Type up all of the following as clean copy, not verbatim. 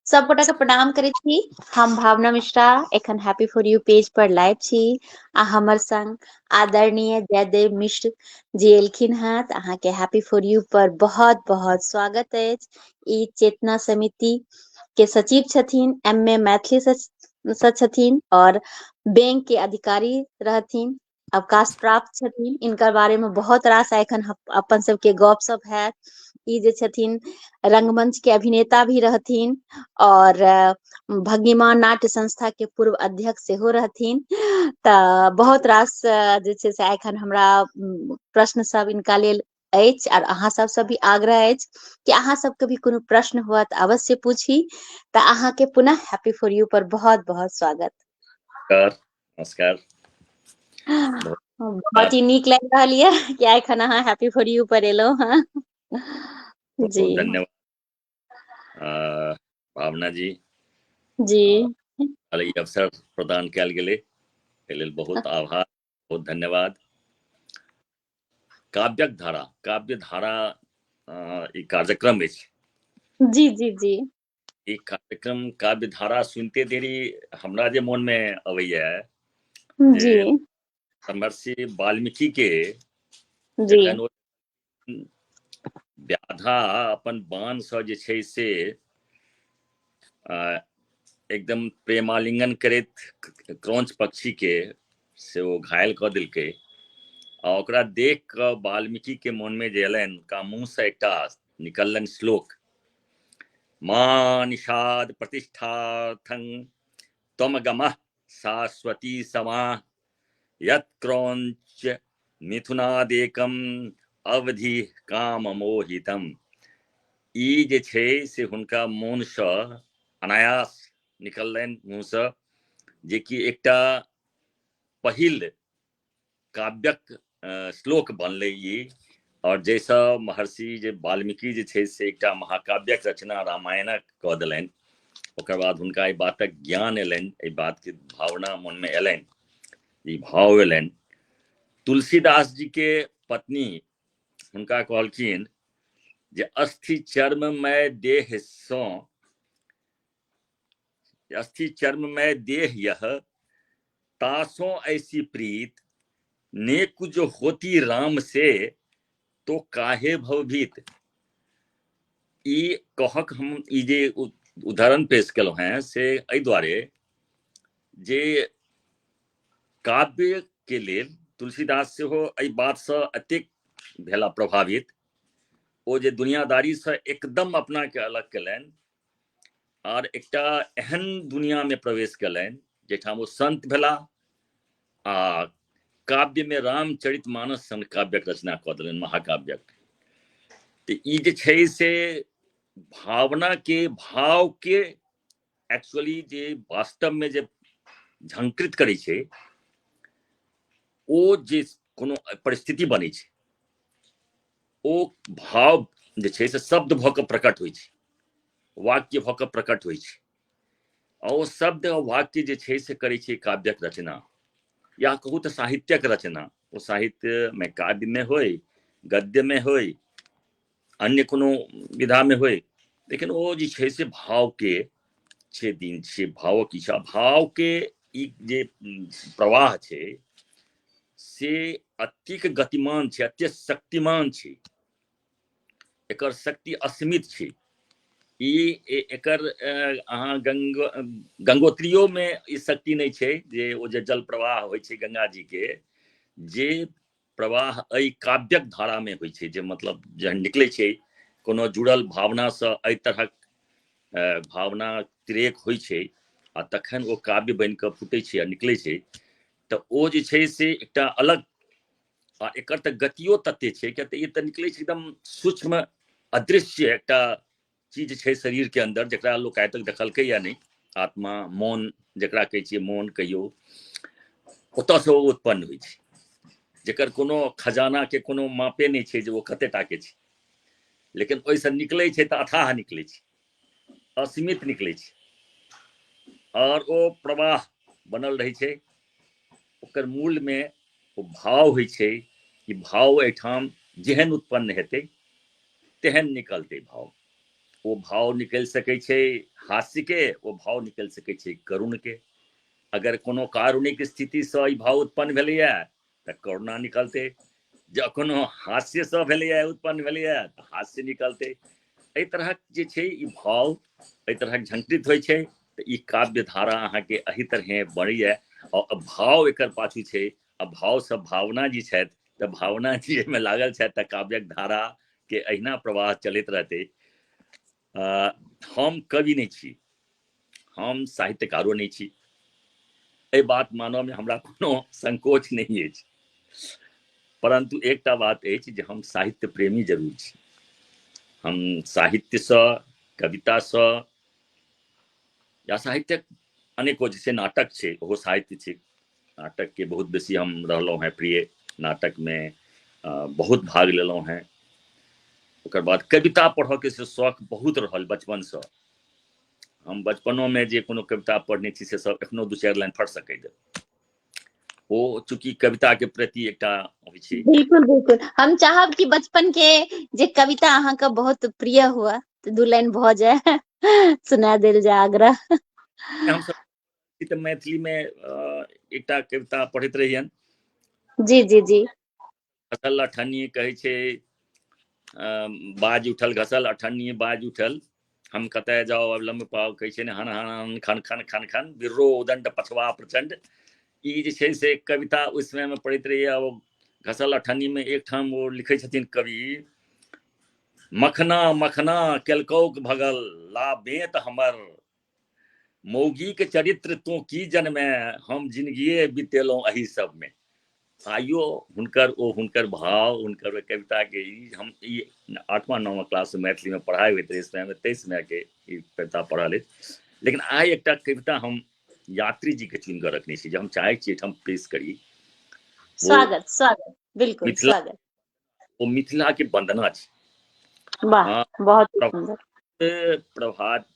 सब गोटा के प्रणाम करे छी। हम भावना मिश्रा एखन happy for U page per live छी आ हमर संग आदरणीय जयदेव मिश्र जी एलखिन हैं त अहाँ के हैप्पी फॉर यू पर बहुत बहुत स्वागत है। ई चेतना समिति के सचिव छथिन, एमए मैथिली से छथिन और बैंक के अधिकारी रहथिन, अवकाश प्राप्त छथिन। इनकर बारे में बहुत रास एखन अपन सबके गपशप है। ई जे छथिन रंगमंच के अभिनेता भी रहथिन और भगिमान नाट्य संस्था के पूर्व अध्यक्ष सेहो रहथिन। तऽ बहुत रास जे छै से एखन हमरा प्रश्न सब इनका लेल अछि और अहाँ सबसँ भी आग्रह अछि कि अहाँ सबके भी कोनो प्रश्न हुआ तऽ अवश्य पूछी। तऽ अहाँ के पुनः हैप्पी फॉर यू पर बहुत बहुत स्वागत। नमस्कार। बहुत ही नीक लग रहा है कि एखन अहाँ हैप्पी फॉर यू पर एलहुं हैं। जी धन्यवाद भावना जी जी ई अवसर प्रदान कयल गेलै एहि लेल बहुत आभार, बहुत धन्यवाद। काव्यक धारा, काव्य धारा ई कार्यक्रम अछि। जी जी जी ई कार्यक्रम काव्य धारा सुनते देरी हमरा जे मन में अबैया जी महर्षि वाल्मीकि के जी जखन ओ व्याधा अपन बाण से जे छै से एकदम प्रेमालिंगन करैत क्रौंच पक्षी के से ओ घायल कऽ देलकै आ ओकरा देख कऽ वाल्मीकि के मन में जे एलनि, हुनका मुँह से एकटा निकललनि श्लोक, मां निषाद प्रतिष्ठार्थं त्वमगमः शाश्वती समा यत् क्रौंच मिथुनादेकम अवधि काम मोहितम। ई जे छै से हुनका मोनसँ अनायास निकललनि मुँहसँ, जे कि एकटा पहिल काव्यक श्लोक बनलै ई, और जैसा महर्षि जे वाल्मीकि जे छै से एकटा महाकाव्यक रचना रामायणक कऽ देलनि। ओकर बाद हुनका एहि बातक ज्ञान एलनि, एहि बातके भावना मनमे एलनि, ई भाव एलनि। तुलसीदास जी के पत्नी हुनका कहलखिन जे अस्थि चर्ममय देह सँ, अस्थि चर्ममय देह यह तासों ऐसी प्रीत, ने कुछ होती राम से तो काहे भवभीत। ई कहक हम ई जे उदाहरण पेश केलहुँ हैं से एहि दुआरे जे काव्य के लेल तुलसीदास सेहो एहि बातसँ एतेक भेला प्रभावित, ओ जे दुनियादारीसँ एकदम अपना के अलग केलनि और एकटा एहन दुनिया में प्रवेश केलनि जेठाम ओ संत भेला आ काव्य में रामचरित मानस सन काव्यक रचना कऽ देलनि, महाकाव्यक। तऽ ई जे छै से भावना के भाव के एक्चुअली जे वास्तव में जे झंकृत करै छै, ओ जे कोनो परिस्थिति बनै छै, ओ भाव जे छै से शब्द भऽ कऽ प्रकट होइ छै, वाक्य भऽ कऽ प्रकट होइ छै। और ओ शब्द और वाक्य जे छै से करै छै काव्यक रचना, या कहू तऽ साहित्यक रचना। ओ साहित्य में काव्य में होय, गद्य में होय, अन्य कोनो विधा में होय, लेकिन ओ जे छै से भाव के छै दिन छै, भावक इच्छा, भाव के ई जे प्रवाह छै से अत्यधिक गतिमान छै, अत्यंत शक्तिमान छै, एकर शक्ति असीमित छै। ई एकर अहाँ गंगोत्रियो में ई शक्ति नहीं छै जे ओ जे जल प्रवाह होइ छै गंगा जी के, जे प्रवाह एहि काव्यक धारा में होइ छै, जे मतलब जहन निकलै छै कोनो जुड़ल भावना से, एहि तरहक भावना तिरेक होइ छै आ तखन ओ काव्य बनि कऽ फूटै छै आ निकलै छै। तऽ ओ जे छै से एकटा अलग, आ एकर तऽ गतियो तते छै, किया तऽ ई तऽ निकलै छै एकदम सूक्ष्म अदृश्य एकटा चीज छै शरीर के अंदर, जकरा लोक आइ तक देखलकै या नहीं। आत्मा, मौन जकरा कहै छियै, मौन कहियो, ओतऽसँ ओ उत्पन्न होइ छै, जेकर कोनो खजाना के कोनो मापे नहीं छै जे ओ कते टा के छै, लेकिन ओहिसँ निकलै छै तऽ अथाह निकलै छै, असीमित निकलै छै, और ओ प्रवाह बनल रहै छै। ओकर मूल में ओ भाव होइ छै कि भाव एहिठाम जेहन उत्पन्न हेतै तेहन निकलतै भाव। वो भाव निकल सकै छै हास्य के, वो भाव निकल सकै छै करुण के। अगर कोनो कारुणिक स्थिति से ई भाव उत्पन्न भेलैया तऽ करुणा निकलतै, जँ कोनो हास्य से भेलैया उत्पन्न भेलैया तऽ हास्य निकलतै। एहि तरहक जे छै ई भाव एहि तरहक झंकृत होइ छै, तऽ ई काव्य धारा अहाँके एहि तरहे बढ़ैया। और भाव एकर पाछू छै, आ भाव से भावना जी छथि, तऽ भावना जी एहिमे लागल छथि, तऽ काव्यक धारा के अहिना प्रवाह चलैत रहतै। हम कवि नहीं छी, हम साहित्यकारो नहीं छी, एहि बात मानव में हमरा कोनो संकोच नहीं अछि, परंतु एकटा बात अछि जे हम साहित्य प्रेमी जरूर छी। हम साहित्य से, कविता से, या साहित्यक अनेको जैसे नाटक छै ओहो साहित्य छै, नाटक के बहुत बेसी हम रहलहुँ हैं प्रिय, नाटक में बहुत भाग लेलहुँ हैं। ओकर बाद कविता पढ़ऽ के से शौक बहुत रहल बचपन से। हम बचपनों में जे कोनो कविता पढ़ने छी से सब एखनो दू चारि लाइन फट सकैए। ओ चूंकि कविता के प्रति एकटा होइ छै। बिल्कुल बिल्कुल, हम चाहब कि बचपन के जे कविता अहाँ का बहुत प्रिय हुआ तो 2 लाइन भ जाए सुना देल जाए आग्रह। हम सब तऽ मैथिली में एकटा कविता पढ़ैत रहियन। जी जी जी। घसल अठन्नी कहै छै, बाज उठल घसल अठन्नी बाज उठल, हम कतय जाओ अब लम्ब पाओ, कहै छै ने हन हन खन खन खन खन बिर्रो उदंड पछवा प्रचंड। ई जे छै से कविता उस समय में पढ़ैत रहिए। वो घसल अठन्नी में एक ठाम वो लिखै छथिन कवि, मखना मखना केलकौक भगल ला बेत हमर, मौगी के चरित्र तो की जन्मे, हम जिंदगिए बितेलहुँ एही सब में। आइयो हुनकर ओ हुनकर भाव, हुनकर कविता के हम ई 8वां 9वां क्लास में मैथिली में पढ़ाई होइत रहे, समय में 23 समय के ई कविता पढ़ल अछि। लेकिन आइ एकटा कविता हम यात्री जी के चुनि कऽ रखने छी, जे हम चाहै छी हम पेश करी। स्वागत स्वागत, बिल्कुल मिथिला, स्वागत। वो मिथिला के वंदना छी। वाह, बहुत ही सुंदर।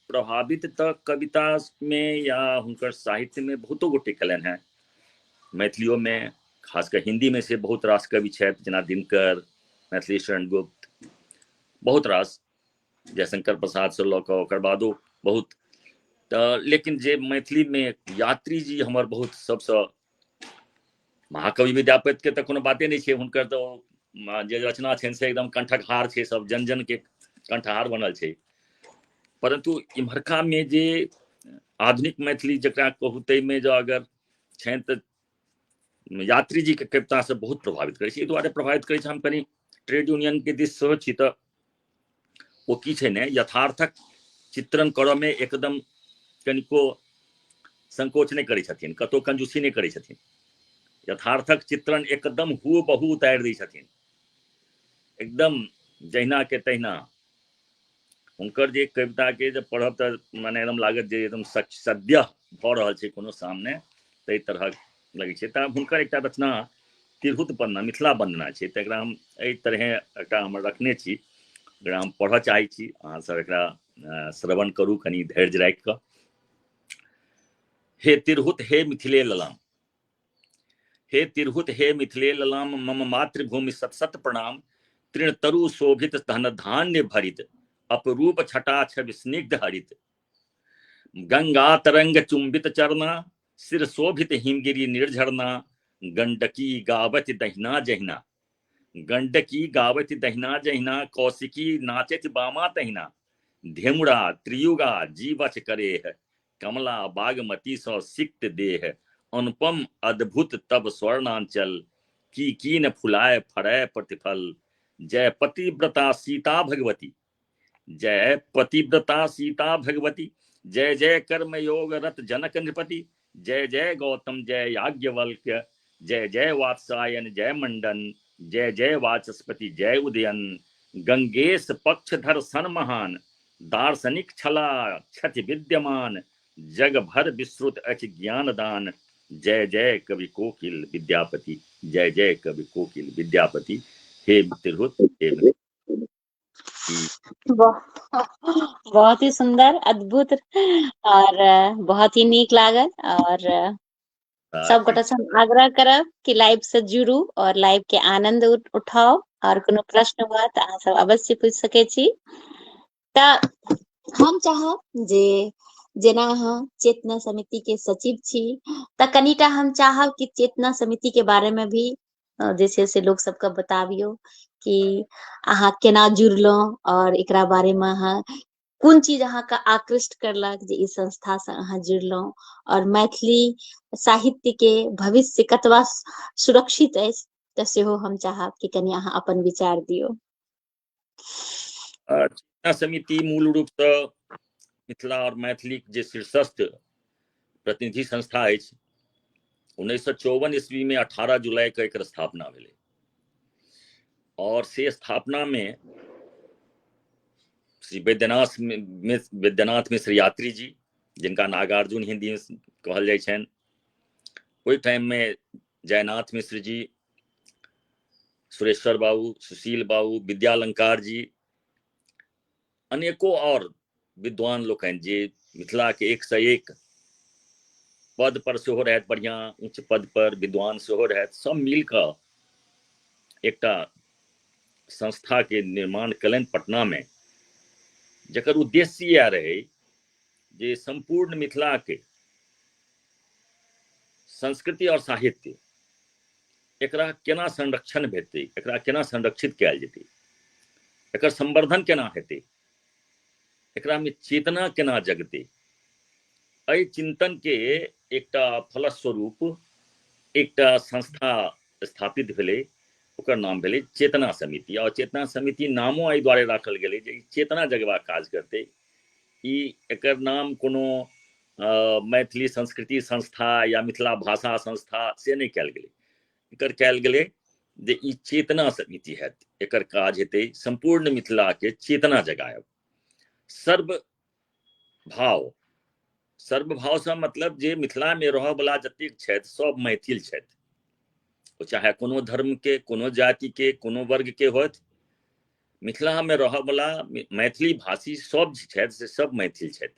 प्रभावित तऽ कविता में या हुनकर साहित्य में बहुतो गोटे कयलनि हैं। मैथिलियों में खासकर हिंदी में से बहुत रास कवि छथि, जेना दिनकर, मैथिली शरण गुप्त, बहुत रास, जयशंकर प्रसाद से लऽ कऽ ओकर बादो बहुत। लेकिन जे मैथिली में यात्री जी हमर बहुत सबसँ, महाकवि विद्यापति के तऽ कोनो बाते नहीं छै, हुनकर तऽ जे रचना छनि से एकदम कंठकहार छै, सब जन जन के कंठहार बनल छै। परंतु इम्हरका में जे आधुनिक मैथिली जकरा कहू, ताहिमे जो अगर छनि तऽ यात्री जी के कविता से बहुत प्रभावित करै छै। एहि दुआरे प्रभावित करै छै, हम कनी ट्रेड यूनियन के दिस सेहो छी, तऽ ओ की छै ने, यथार्थक चित्रण करऽ में एकदम कनिको संकोच नहीं करै छथिन, कतौ कंजूसी नहीं करै छथिन, यथार्थक चित्रण एकदम हूबहू उतारि दै छथिन, एकदम जहिना के तहिना। हुनकर जे कविता के जब पढ़ब तऽ मने एकदम लागत जे एकदम सद्य भऽ रहल छै कोनो सामने, ताहि तरहक लगै छै। तऽ हुनकर एकटा रचना तिरहुत पन्ना मिथिला वंदना छै, तऽ एकरा हम एहि तरहे एकटा हम रखने छी, एकरा हम पढ़ऽ चाहै छी, अहाँ सब एकरा श्रवण करू कनी धैर्य राखि कऽ। हे तिरहुत हे मिथिले ललाम, हे तिरहुत हे मिथिले ललाम, मम मातृभूमि सत सत प्रणाम, तृण तरु शोभित धन धान्य भरित, अपरूप छटा छवि स्निग्ध हरित, गंगा तरंग चुंबित चरना, सिर शोभित हिमगिरी निर्झरना, गंडकी गावत दहिना जहिना, गंडकी गावत दहिना जहिना, कौशिकी नाचत बामा तहिना, धेमुरा त्रियुगा जीवच करेह, कमला बागमती सौ सिक्त देह, अनुपम अद्भुत तब स्वर्णांचल, की कीन फुलाय फड़य प्रतिफल, जय पतिव्रता सीता भगवती, जय पतिव्रता सीता भगवती, जय जय कर्म योग रत जनक नृपति, जय जय गौतम जय याज्ञवल्क्य, जय जय वात्सायन जय मंडन, जय जय वाचस्पति जय उदयन, गंगेश पक्षधर सन महान, दार्शनिक छला क्षति विद्यमान, जग भर विश्रुत अछि ज्ञान दान, जय जय कवि कोकिल विद्यापति, जय जय कवि कोकिल विद्यापति। हे तिरहुत हे बहुत ही सुंदर, अद्भुत और बहुत ही नीक लागल। और सबगोटा से हम आग्रह करब कि लाइव से जुड़ू और लाइव के आनंद उठाओ, और कोनो प्रश्न हुआ तऽ अहाँ सब अवश्य पूछ सकै छी। तऽ हम चाहब जे जेना अहाँ चेतना समिति के सचिव छी तऽ कनिटा हम चाहब कि चेतना समिति के बारे में भी जे छै से लोग सबके बताबियो कि अहाँ केना जुड़लहुँ और एकरा बारे में अहाँ कोन चीज अहाँके आकृष्ट करलक जे ई संस्था से अहाँ जुड़लहुँ और मैथिली साहित्य के भविष्य कतबा सुरक्षित अछि तऽ सेहो हम चाहब कि कनि अहाँ अपन विचार दियौ। चेतना समिति मूल रूप से मिथिला और मैथिली जे शीर्षस्थ प्रतिनिधि संस्था अछि 1954 ईस्वी में 18 जुलाई के एकर स्थापना भेलै और से स्थापना में श्री वैद्यनाथ मिश्र यात्री जी जिनका नागार्जुन हिंदी में कहल जाइ छनि, ओहि टाइम में जयनाथ मिश्र जी, सुरेश्वर बाबू, सुशील बाबू, विद्यालंकार जी, अनेकों और विद्वान लोकनि जे मिथिला के 101 पद पर सेहो रहत, बढ़िया उच्च पद पर विद्वान सेहो रहत, सब मिलकर एकटा संस्था के निर्माण कयलनि पटना में, जकर उद्देश्य यह रहे जे संपूर्ण मिथिला के संस्कृति और साहित्य एकरा केना संरक्षण भेटतै, एकरा केना संरक्षित कयल जेतै, एकर संवर्धन केना हेतै, एकरा में चेतना केना जगतै, एहि चिंतन के एकटा फलस्वरूप एकटा संस्था स्थापित भेलै, ओकर नाम भेलै चेतना समिति। और चेतना समिति नामो एहि दुआरे राखल गेलै जे चेतना जगबाक काज करतै। ई एकर नाम कोनो मैथिली संस्कृति संस्था या मिथिला भाषा संस्था से नहीं कयल गेलै, एकर कयल गेलै जे ई चेतना समिति हैत, एकर काज हेतै संपूर्ण मिथिला के चेतना जगायब। सर्वभाव से मतलब जे मिथिला में रहय वाला जतेक छथि सब मैथिल छथि, ओ चाहे कोनो धर्म के, कोनो जाति के, कोनो वर्ग के होथि, मिथिला में रहय वाला मैथिली भाषी सब छथि से सब मैथिल छथि।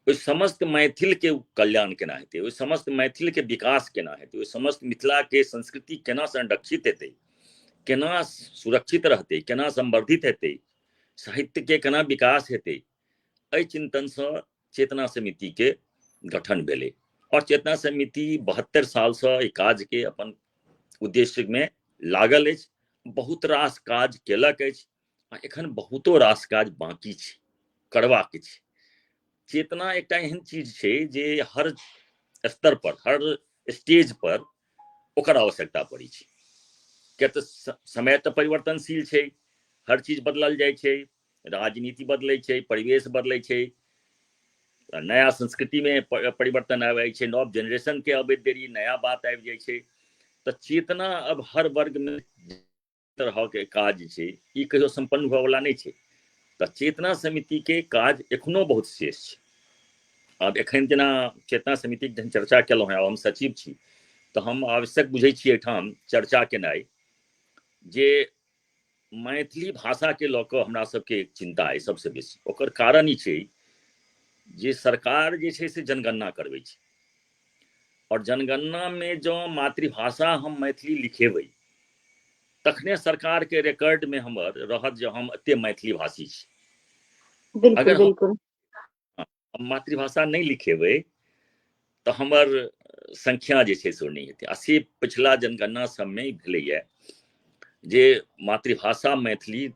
ओहि समस्त मैथिल के कल्याण केना हेतै, ओहि समस्त मैथिल के विकास केना हेतै, ओहि समस्त मिथिला के संस्कृति केना संरक्षित हेतै, केना सुरक्षित रहतै, केना संवर्धित हेतै, साहित्य के केना विकास हेतै, एहि चिंतन से चेतना समिति के गठन भेलै। और चेतना समिति 72 साल से एहि काज के अपन उद्देश्य में लागल अछि, बहुत रास काज केलक अछि, आ एखन बहुतो रास काज बाकी छै, करबाक छै। चेतना एकटा एहन चीज छै जे हर स्तर पर, हर स्टेज पर ओकर आवश्यकता पड़ै छै, किया तऽ समय तऽ परिवर्तनशील छै, हर चीज बदलल जाइ छै, राजनीति बदलै छै, परिवेश बदलै छै, नया संस्कृति में परिवर्तन आबि छै, नव जनरेशन के अबैत देरी नया बात आबि जाइ छै। तऽ चेतना अब हर वर्ग में तरह के काज छै, ई कहियो संपन्न हुए वाला नहीं छै। तऽ चेतना समिति के काज एखनो बहुत शेष छै। अब एखन जेना चेतना समिति के जहन चर्चा केलहुँ हैं, हम सचिव छी, तऽ हम आवश्यक बुझै छी एहिठाम चर्चा केनाइ जे मैथिली भाषा के लऽ कऽ हमरा सबके चिंता अइ सबसे बेसी। ओकर कारण ई छै जे सरकार जे छै से जनगणना करबै छै, और जनगणना में जो मातृभाषा हम मैथिली लिखेबै तखने सरकार के रिकॉर्ड में हमर रहत जे हम एते मैथिली भाषी छी। बिल्कुल अगर बिल्कुल हम मातृभाषा नहीं लिखेबै तऽ हमर संख्या जे छै से ओ नहीं हेतै। आ से पिछला जनगणना सबमें भेलैए जे मातृभाषा मैथिली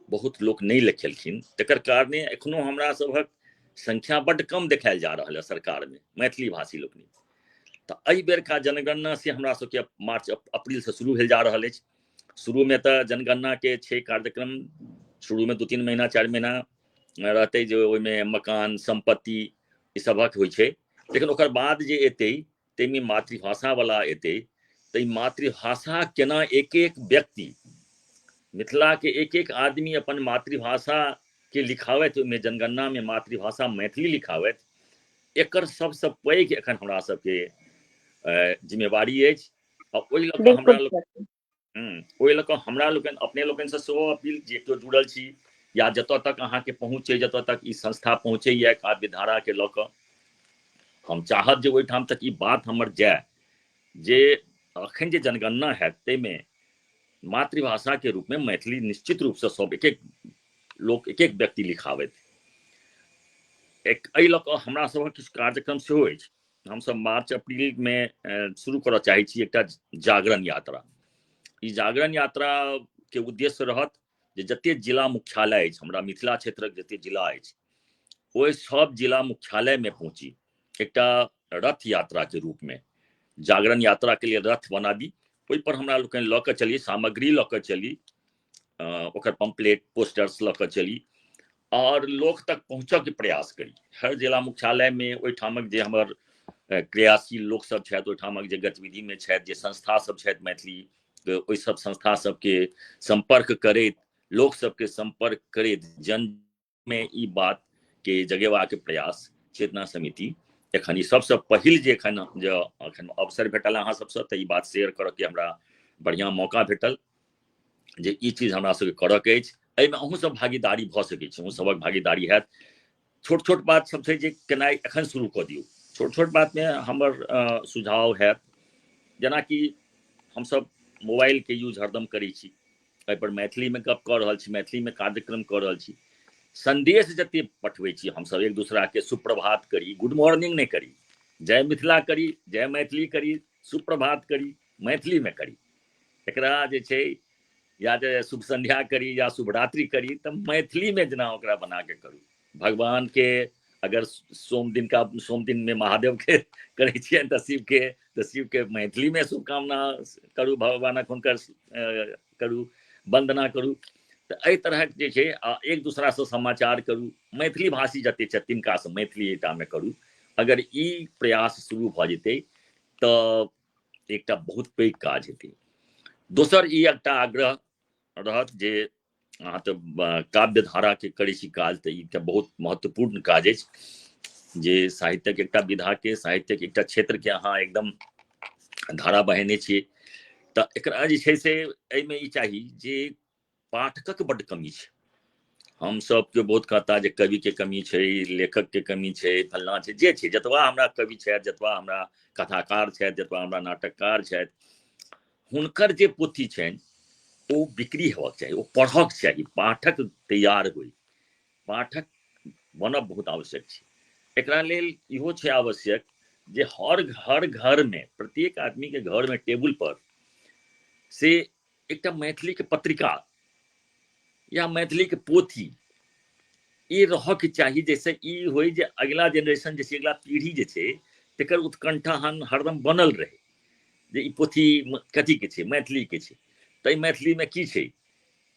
बहुत लोक नहीं लिखेलखिन, तकर कारणे एखनो हमरा सभक संख्या बड्ड कम देखायल जा रहल है सरकार में मैथिली भाषी लोकनि। तऽ एहि बेरका जनगणना से हमरा सबके मार्च अप्रैल से शुरू भेल जा रहल अछि। शुरू में तऽ जनगणना के छै कार्यक्रम, शुरू में 2-3 महीना 4 महीना रहतै जे ओहिमे मकान संपत्ति ई सभक होइ छै, लेकिन ओकर बाद जे एतै ताहिमे मातृभाषा वाला एतै, तऽ मातृभाषा केना एक एक व्यक्ति मिथिला के एक एक आदमी अपन मातृभाषा के लिखावत, ओहिमे जनगणना में मातृभाषा मैथिली लिखावत, एकर सबसे पैघ एखन हमरा सबके जिम्मेवारी अछि। आ ओहि लऽ कऽ हमरा लोग ओहि लऽ कऽ हमरा लोकनि अपने लोकनि से सेहो अपील जे केओ जुड़ल छी या जतऽ तक अहाँके पहुँच छै, जतऽ तक ई संस्था पहुँचैए काव्य विधारा के लऽ कऽ, हम चाहब जे ओहिठाम तक ई बात हमर जाय जे अखन जे जनगणना हैत ताहिमे मातृभाषा के रूप में मैथिली निश्चित रूप से सब एक एक लोक एक एक व्यक्ति लिखाबैत। एक एहि लऽ कऽ हमरा सभक किछु कार्यक्रम सेहो अछि। हमसभ मार्च अप्रैल में शुरू करऽ चाहै छी एकटा जागरण यात्रा। ई जागरण यात्रा के उद्देश्य रहत जे जते जिला मुख्यालय अछि, हमरा मिथिला क्षेत्रक जते जिला अछि, ओहि सब जिला मुख्यालय में पहुँची एकटा रथ यात्रा के रूप में। जागरण यात्रा के लिए रथ बनाबी, ओहि पर हमरा लोकनि लऽ कऽ चली, सामग्री लऽ कऽ चली, ओकर पम्पलेट पोस्टर्स लऽ कऽ चली और लोक तक पहुँचऽ के प्रयास करी। हर जिला मुख्यालय में ओहिठामक जे हमर क्रियाशील लोक सब छथि, ओहिठामक जे गतिविधि में छथि, जे संस्था सब छथि मैथिली, ओहि सब संस्था सबके संपर्क करैत, लोक सबके संपर्क करैत जन में ई बात के जगेबाक प्रयास चेतना समिति एखन ई सबसे पहिल जे एखन अवसर भेटल अहाँ सबसँ, तऽ ई बात शेयर करऽ के हमरा बढ़िया मौका भेटल जे ई चीज हमरा सबके करऽ के अछि। एहिमे अहूँ सब भागीदारी भऽ सकै छै, अहूँ सबक भागीदारी हैत। छोट छोट बात सब छै जे केनाइ एखन शुरू कऽ दियौ। छोट छोट बात में हमर सुझाव हैत, जेनाकि हमसब मोबाइल के यूज हरदम करै छी, एहि पर मैथिली में गप कऽ रहल छी, मैथिली में कार्यक्रम कऽ रहल छी, संदेश जते पठबै छी हमसब एक दूसरा के, सुप्रभात करी, गुड मॉर्निंग नहीं करी, जय मिथिला करी, जय मैथिली करी, सुप्रभात करी, मैथिली में करी, एकरा जे छै या जे शुभ संध्या करी या शुभ रात्रि करी तऽ मैथिली में जेना ओकरा बना के करू। भगवान के अगर सोम दिन में महादेव के करै छियनि तऽ शिव के मैथिली में शुभकामना करू, भगवानक हुनकर करू, वंदना करू। तऽ एहि तरहक जे छै एक दूसरा से समाचार करू, मैथिली भाषी जते छथि तिनका से मैथिली टा में करू। अगर ई प्रयास शुरू भऽ जेतै तऽ एकटा बहुत पैघ काज हेतै। दोसर ई एकटा आग्रह रहत जे अहाँ तऽ काव्य धारा के करै छी काज, तऽ ई एकटा बहुत महत्वपूर्ण काज अछि जे साहित्यक एकटा विधा के, साहित्यक एकटा क्षेत्र के अहाँ एकदम धारा बहेने छियै। तऽ एकरा जे छै से एहिमे ई चाही जे पाठकक बड्ड कमी छै। हम सब के बहुत कहता जे कवि के कमी छै, लेखक के कमी छै, फलना छै, जे छै, जतबा हमरा कवि छथि, जतबा हमरा कथाकार छथि, जतबा हमरा नाटककार छथि, हुनकर जे पोथी छनि ओ बिक्री हेबाक चाही, ओ पढ़क चाही, पाठक तैयार होइ, पाठक बनब बहुत आवश्यक छै। एकरा लेल इहो छै आवश्यक जे हर घर में, प्रत्येक आदमी के घर में टेबुल पर से एकटा मैथिली के पत्रिका या मैथिली के पोथी ई रहक चाही, जैसे ई होय जे अगला जेनरेशन जे छै, अगला पीढ़ी जे छै तकर उत्कंठा हरदम बनल रहे जे ई पोथी कथी के छै, मैथिली के छै, तऽ मैथिली में की छै,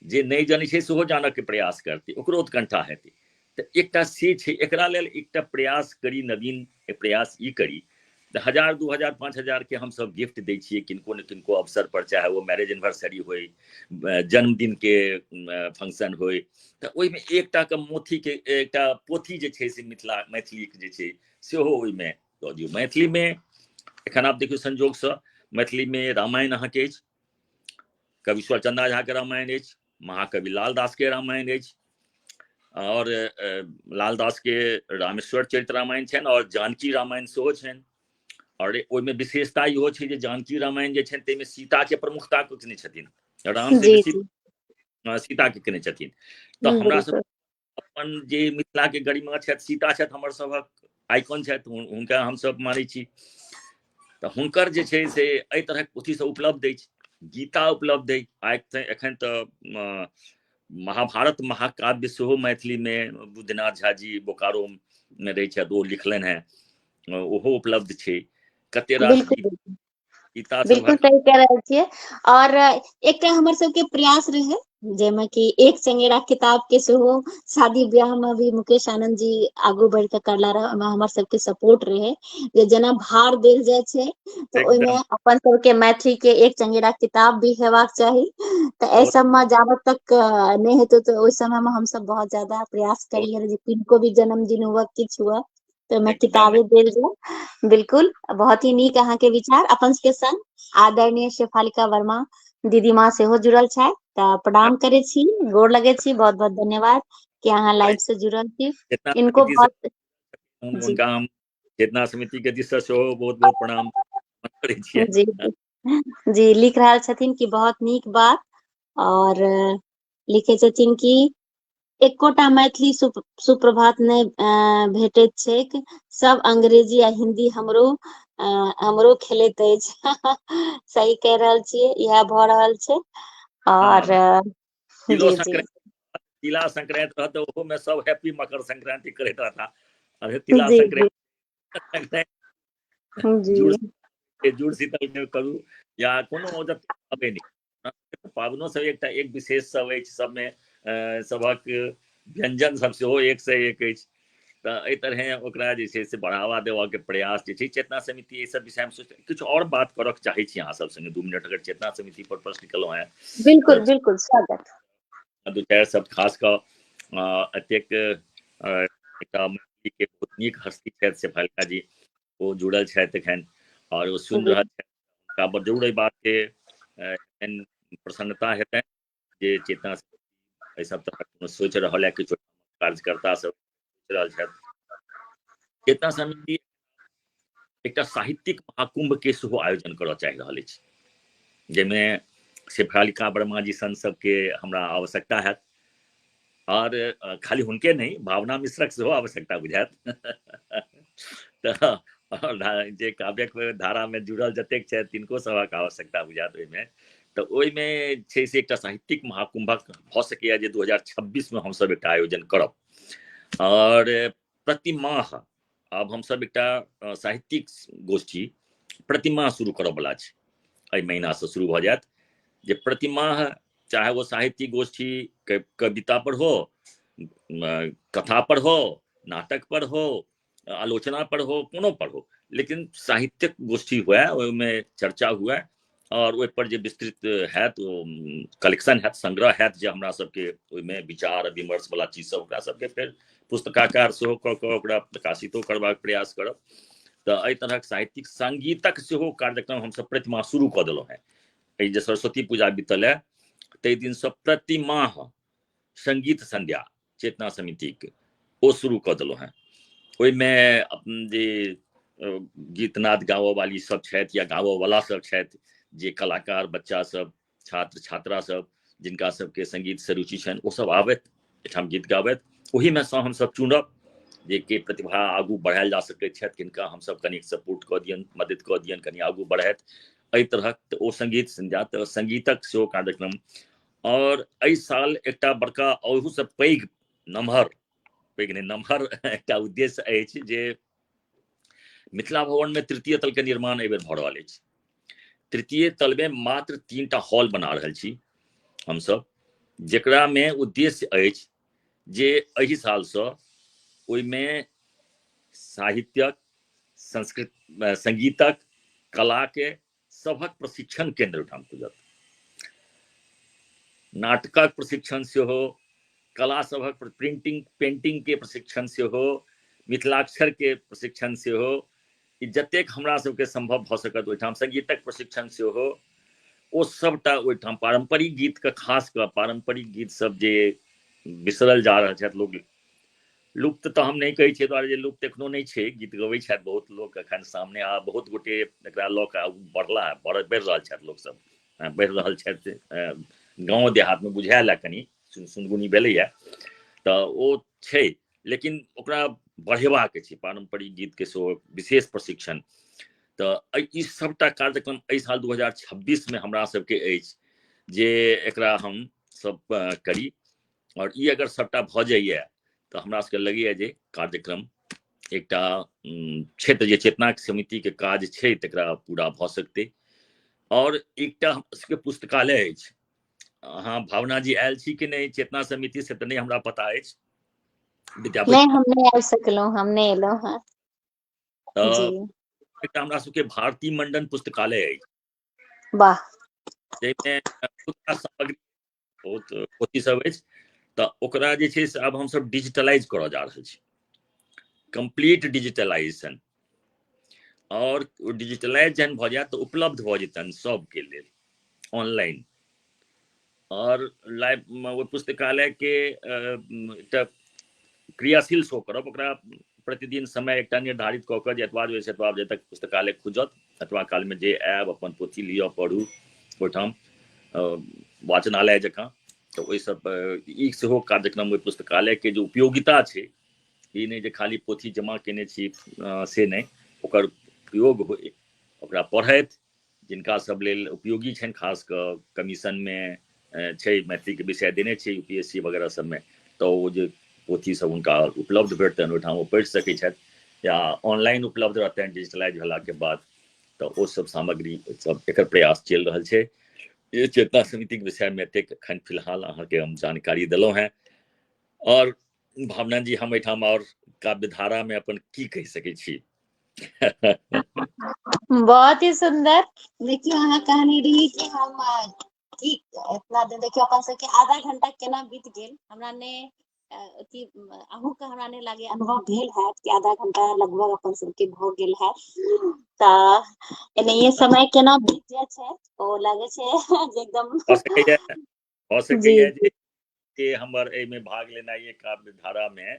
जे नहीं जानै छै सेहो जानऽ के प्रयास करतै, ओकरो उत्कंठा हेतै। तऽ एकटा से छै, एकरा लेल एकटा प्रयास करी, नवीन प्रयास ई करी। 1000, 2000, 5000 के हम सब गिफ्ट दै छियै किनको ने किनको अवसर पर, चाहे वो मैरिज एनिवर्सरी होय, जन्मदिन के फंक्शन होय, तऽ ओहिमे एकटा के मोथी के एकटा पोथी जे छै से मैथिली के जे छै सेहो ओहिमे दऽ दियौ। मैथिली में एखन आब देखियौ संजोगसँ मैथिली में रामायण अहाँके अछि, कवि ईश्वरचंद्र झा के रामायण अछि, महाकवि लाल दास के रामायण अछि, और लाल दास के रामेश्वर चरित रामायण छनि, और जानकी रामायण सेहो छनि। और ओहिमे विशेषता इहो छै जे जानकी रामायण जे छनि ताहिमे सीता के प्रमुखता केने छथिन, राम से बेसी सीता के केने छथिन। तऽ हमरा सब अपन जे मिथिला के गरिमा छथि, सीता छथि, हमर सबक आइकन छथि, हुनका हमसब मानै छी। तऽ हुनकर जे छै से एहि तरहक पोथी सब उपलब्ध अछि, गीता उपलब्ध अछि, एखन तऽ महाभारत महाकाव्य सेहो मैथिली में बुद्धनाथ झा जी बोकारो में रहै छथि, ओ लिखलनि हैं, ओहो उपलब्ध छै। कते रास गीता बिल्कुल सभक सही कह रहल छियै। और एकटा हमर सबके प्रयास रहे जाहिमे कि एक चंगेरा किताब के सेहो शादी ब्याह में भी मुकेश आनंद जी आगू बढ़ के करला रहे, हमर सबके सपोर्ट रहे जे जेना भार देल जाय छै तऽ ओहिमे एकदम अपन सबके मैथिली के एक चंगेरा किताब भी हेबाक चाही। तऽ एहि बहुत सबमे जाबत तक नहीं हेतौ तो ओहि समय में हम सब बहुत ज्यादा प्रयास बहुत करिए जे किनको भी जन्मदिन हुआ, किछु हुआ तो मैं एकदम किताबें देल जाए। बिल्कुल बहुत ही नीक अहाँ के विचार। अपन सबके संग आदरणीय शेफालिका वर्मा दीदी माँ सेहो जुड़ल छथि, तऽ प्रणाम करै छी, गोर लगै छी, बहुत बहुत धन्यवाद कि अहाँ लाइव से जुड़ल छी। चेतना इनको समिति से बहुत जी हुनका हम चेतना समिति के दिस से सेहो बहुत बहुत प्रणाम करै छियै। जी जी लिख रहल छथिन कि बहुत नीक बात, और लिखे छथिन कि एकोटा मैथिली सुप्रभात नहीं भेटैत छैक, सब अंग्रेजी आ हिंदी हमरो खेलैत अछि। सही कह रहल छियै, यह भ रहल छै। हाँ, और तिलो जी जी संक्रांति, तिला संक्रांति रहता वो में सब हैप्पी मकर संक्रांति करे रहता। अरे तिला जी जी संक्रांति जी जुड़ जुड़ शीतल में करू या कोनो औजत अबे नहीं पाबनो सब एक विशेष सब अछि, सब में सबक व्यंजन सब सेहो एक से एक अछि। तो एहि तरहे ओकरा जे छै से बढ़ावा देवा के प्रयास जे छै चेतना समिति एहि सब विषय में सोच किछु और बात करक चाहे छी अहाँ सब संगे 2 मिनट अगर चेतना समिति पर प्रश्न केलहुँ हैं बिल्कुल बिल्कुल स्वागत। दू चारि शब्द खास कऽ एतेक एकटा मैथिली के बहुत नीक हस्ती छथि शेफालिका जी, वो जुड़ल छथि एखन और वो सुनि जी रहल छथि, हुनका बड़ जरूर एहि बात के एहन प्रसन्नता हेतनि जे चेतना एहि सब तरह कोनो सोचि रहल है, किछु कार्यकर्ता सब सोचि रहल छथि। चेतना समिति एकटा साहित्यिक महाकुंभ के सेहो आयोजन करऽ चाहि रहल अछि, जाहिमे शेफालिका वर्मा जी सन सबके हमरा आवश्यकता हैत और खाली हुनके नहीं भावना मिश्रक सेहो आवश्यकता बुझायत। तऽ जे काव्यक धारा में जुड़ल जतेक छथि तिनको सभक आवश्यकता बुझायत ओहिमे। तऽ ओहिमे छै से एकटा साहित्यिक महाकुंभक भऽ सकैए जे 2026 में हमसब एकटा आयोजन करब और प्रति माह आब हमसब एकटा साहित्यिक गोष्ठी प्रति माह शुरू करऽ बला छी। एहि महीना से शुरू भऽ जायत जे प्रति माह चाहे वो साहित्यिक गोष्ठी कविता पर हो, कथा पर हो, नाटक पर हो, आलोचना पर हो, कोनो पर हो, लेकिन साहित्यिक गोष्ठी हुए, ओहिमे चर्चा हुए और ओहि पर जे विस्तृत हैत कलेक्शन हैत, संग्रह हैत, जे हमरा सबके ओहिमे विचार विमर्श वाला चीज सब ओकरा सबके फेर पुस्तकाकार सेहो कऽ कऽ ओकरा प्रकाशितो करबाक प्रयास करब। तऽ एहि तरहक साहित्यिक संगीतक सेहो कार्यक्रम हमसब प्रति माह शुरू कऽ देलहुँ हैं। एहि जे सरस्वती पूजा बीतल है ताहि दिन से प्रति माह संगीत संध्या चेतना समिति के ओ शुरू कऽ देलहुँ हैं। ओहिमे अपन जे गीतनाद गाबऽ वाली सब छथि या गाबऽ वाला सब छथि, जे कलाकार बच्चा सब, छात्र छात्रा सब जिनका सबके संगीत से रुचि छनि, ओ सब आबथि एहिठाम गीत गाबथि। ओही में सँ हमसब चुनब जे के प्रतिभा आगू बढ़ायल जा सकैत छथि, किनका हमसब कनिक सपोर्ट कऽ दियनि, मदद कऽ दियनि, कनि आगू बढ़ैत एहि तरहक। तऽ ओ संगीत संध्या, तऽ संगीतक सेहो कार्यक्रम। और एहि साल एकटा बड़का ओहू से पैघ नमहर नमहर एकटा उद्देश्य अछि जे मिथिला भवन में तृतीय तल के निर्माण एहि बेर भऽ रहल अछि। तृतीय तल में मात्र 3टा हॉल बना रहल छी हमसब, जेकरा में उद्देश्य अछि जे एहि सालसँ ओहिमे साहित्यक, संस्कृत, संगीतक, कला के सभक प्रशिक्षण केंद्र ओहिठाम खुजत। नाटकक प्रशिक्षण सेहो, कला सभक प्रिंटिंग पेंटिंग के प्रशिक्षण सेहो, मिथिलाक्षर के प्रशिक्षण सेहो, ई जतेक हमरा सबके संभव भऽ सकत ओहिठाम संगीतक प्रशिक्षण सेहो, ओ सबटा ओहिठाम। पारंपरिक गीत के खास कऽ पारंपरिक गीत सब जे बिसरल जा रहल छथि लोग, लुप्त तऽ हम नहि कहै छियै दुआरे जे लुप्त एखनो नहि छै, गीत गबै छथि बहुत लोक एखन सामने, आ बहुत गोटे एकरा लऽ कऽ बढ़ि रहल छथि, लोकसब बढ़ि रहल छथि। गाँव देहातमे बुझायल कनि सुनगुनी भेलैए, तऽ ओ छै, लेकिन ओकरा बढ़ेबाक छै, पारंपरिक गीतके सेहो विशेष प्रशिक्षण। तऽ ई सबटा कार्यक्रम एहि साल 2026 में हमरा सबके अछि जे एकरा हम सब करी। और ई अगर सबटा भऽ जाइए तऽ हमरा सबके लगैए जे कार्यक्रम एकटा क्षेत्र जे चेतना समिति के काज छै तकरा पूरा भऽ सकतै। और एकटा हमरा सबके पुस्तकालय अछि। अहाँ भावना जी आयल छी कि नहीं चेतना समिति से तऽ नहीं हमरा पता अछि, नहीं, विद्यापति हम नहीं आ सकलहुँ, हम नहीं एलहुँ हैं जी। एकटा हमरा सबके भारती मंडन पुस्तकालय अछि, वाह। जाहिमे सामग्री बहुत पोथी सब अछि। तऽ ओकरा जे छै से आब हमसब डिजिटलाइज करऽ जा रहल छी, कंप्लीट डिजिटलाइजेशन। और डिजिटलाइज जहन भऽ जायत तऽ उपलब्ध भऽ जेतनि सबके लेल ऑनलाइन। और लाइव पुस्तकालय के एकटा क्रियाशील शो करब, ओकरा प्रतिदिन समय एकटा निर्धारित कऽ कऽ जे एतबा बजे एतबा बजे तक पुस्तकालय खुजत, एतबा काल में जे आयब अपन पोथी लिअ पढ़ू, ओहिठाम वाचनालय जकाँ तो ओहि सब ई सेहो कार्यक्रम ओहि पुस्तकालय के जो उपयोगिता छै, ई नहि जे खाली पोथी जमा केने छी से नहि, ओकर प्रयोग होय, ओकरा पढ़ैत जिनका सब लेल उपयोगी छनि, खास कऽ कमीशनमे छै, मैथिलीके विषय देने छै यूपीएससी वगैरह सबमे, तऽ ओ जे पोथी सब हुनका उपलब्ध भेटतनि, ओहिठाम ओ पढ़ि सकै छथि, या ऑनलाइन उपलब्ध रहतनि डिजिटलाइज भेलाके बाद, तऽ ओ सब सामग्री सब एकर प्रयास चलि रहल छै। ये चेतना समितिके विषयमे एतेक एखन फिलहाल अहाँके हम जानकारी देलहुँ हैं। और भावना जी, हम एहिठाम और काव्य धारा में अपन की कहि सकै छी? बहुत ही सुंदर। देखियो अहाँ कहने रही कि हम की इतना दिन, देखियो अपन सबके आधा घंटा केना बीत गेल, हमरा ने अथी अहूँ के हमरा ने लागे अनुभव भेल है कि आधा घंटा लगभग अपन सबके भ गेल है, तऽ एनहिये समय केना बीत जाय छै ओ लागे छै जे एकदम हो सकैए जी जे के हमर एहिमे भाग लेनाइ काव्य धारा में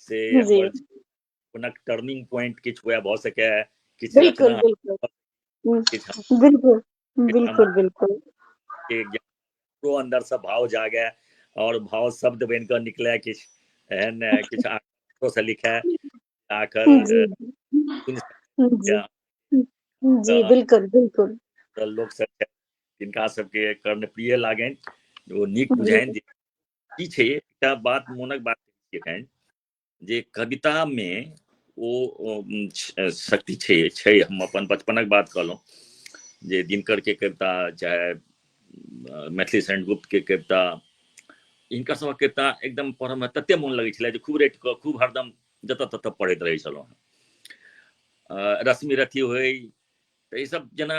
से जी हमर हुनक टर्निंग पॉइंट किछु हुए, भऽ सकै किछु बिल्कुल रचना, बिल्कुल किछु बिल्कुल हमर बिल्कुल बिल्कुल ज्ञान अंदर से भाव जागे, और भाव शब्द बन कऽ निकले, किछु एहन किछु आखिर से लिखे, आखिर जी जी जी बिल्कुल बिल्कुल लोक सब जिनका सबके कर्णप्रिय लागनि, ओ नीक जी बुझाइन। की छै एकटा बात, मोनक बात एखन जे कविता में ओ शक्ति छै। हम अपन बचपनक बात कहलहुँ जे दिनकर के कविता, चाहे मैथिली सेनगुप्त के कविता, हिनकर सबके कविता एकदम पढ़ऽ में तते मोन लगै छलै जे खूब रटि कऽ खूब हरदम जतऽ ततऽ पढ़ैत रहै छलहुँ। रश्मि रथी होय, तऽ ई सब जेना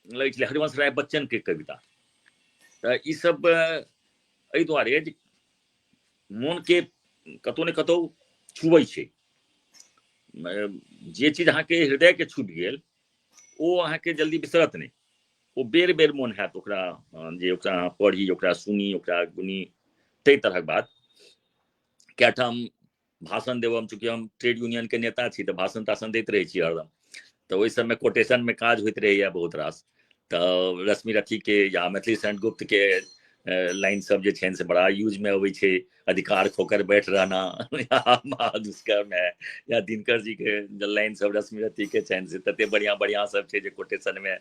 लगै छलै हरिवंश राय बच्चन के कविता, तऽ ई सब एहि दुआरे जे मोन के कतौ ने कतौ छुबै छै। जे चीज अहाँके हृदय के छुबि गेल, ओ अहाँके जल्दी बिसरत नहि, ओ बेर बेर मोन हैत ओकरा जे ओकरा अहाँ पढ़ी, ओकरा सुनी, ओकरा गुनी, ताहि तरहक बात। कए ठाम भाषण देबऽ, चूँकि हम ट्रेड यूनियन के नेता छी, तऽ भाषण ताषण दैत रहै छी हरदम, तऽ ओहि सबमे कोटेशन में काज होइत रहैया बहुत रास। तऽ रश्मि रथी के या मैथिली सेनगुप्त के लाइन सब जे छनि से बड़ा यूज में अबै छै, अधिकार खोकर बैठ रहना, या महादुष्कर्म है, या दिनकर जी के लाइन सब रश्मि रथी के छनि से तते बढ़िया बढ़िया सब छै जे कोटेशन में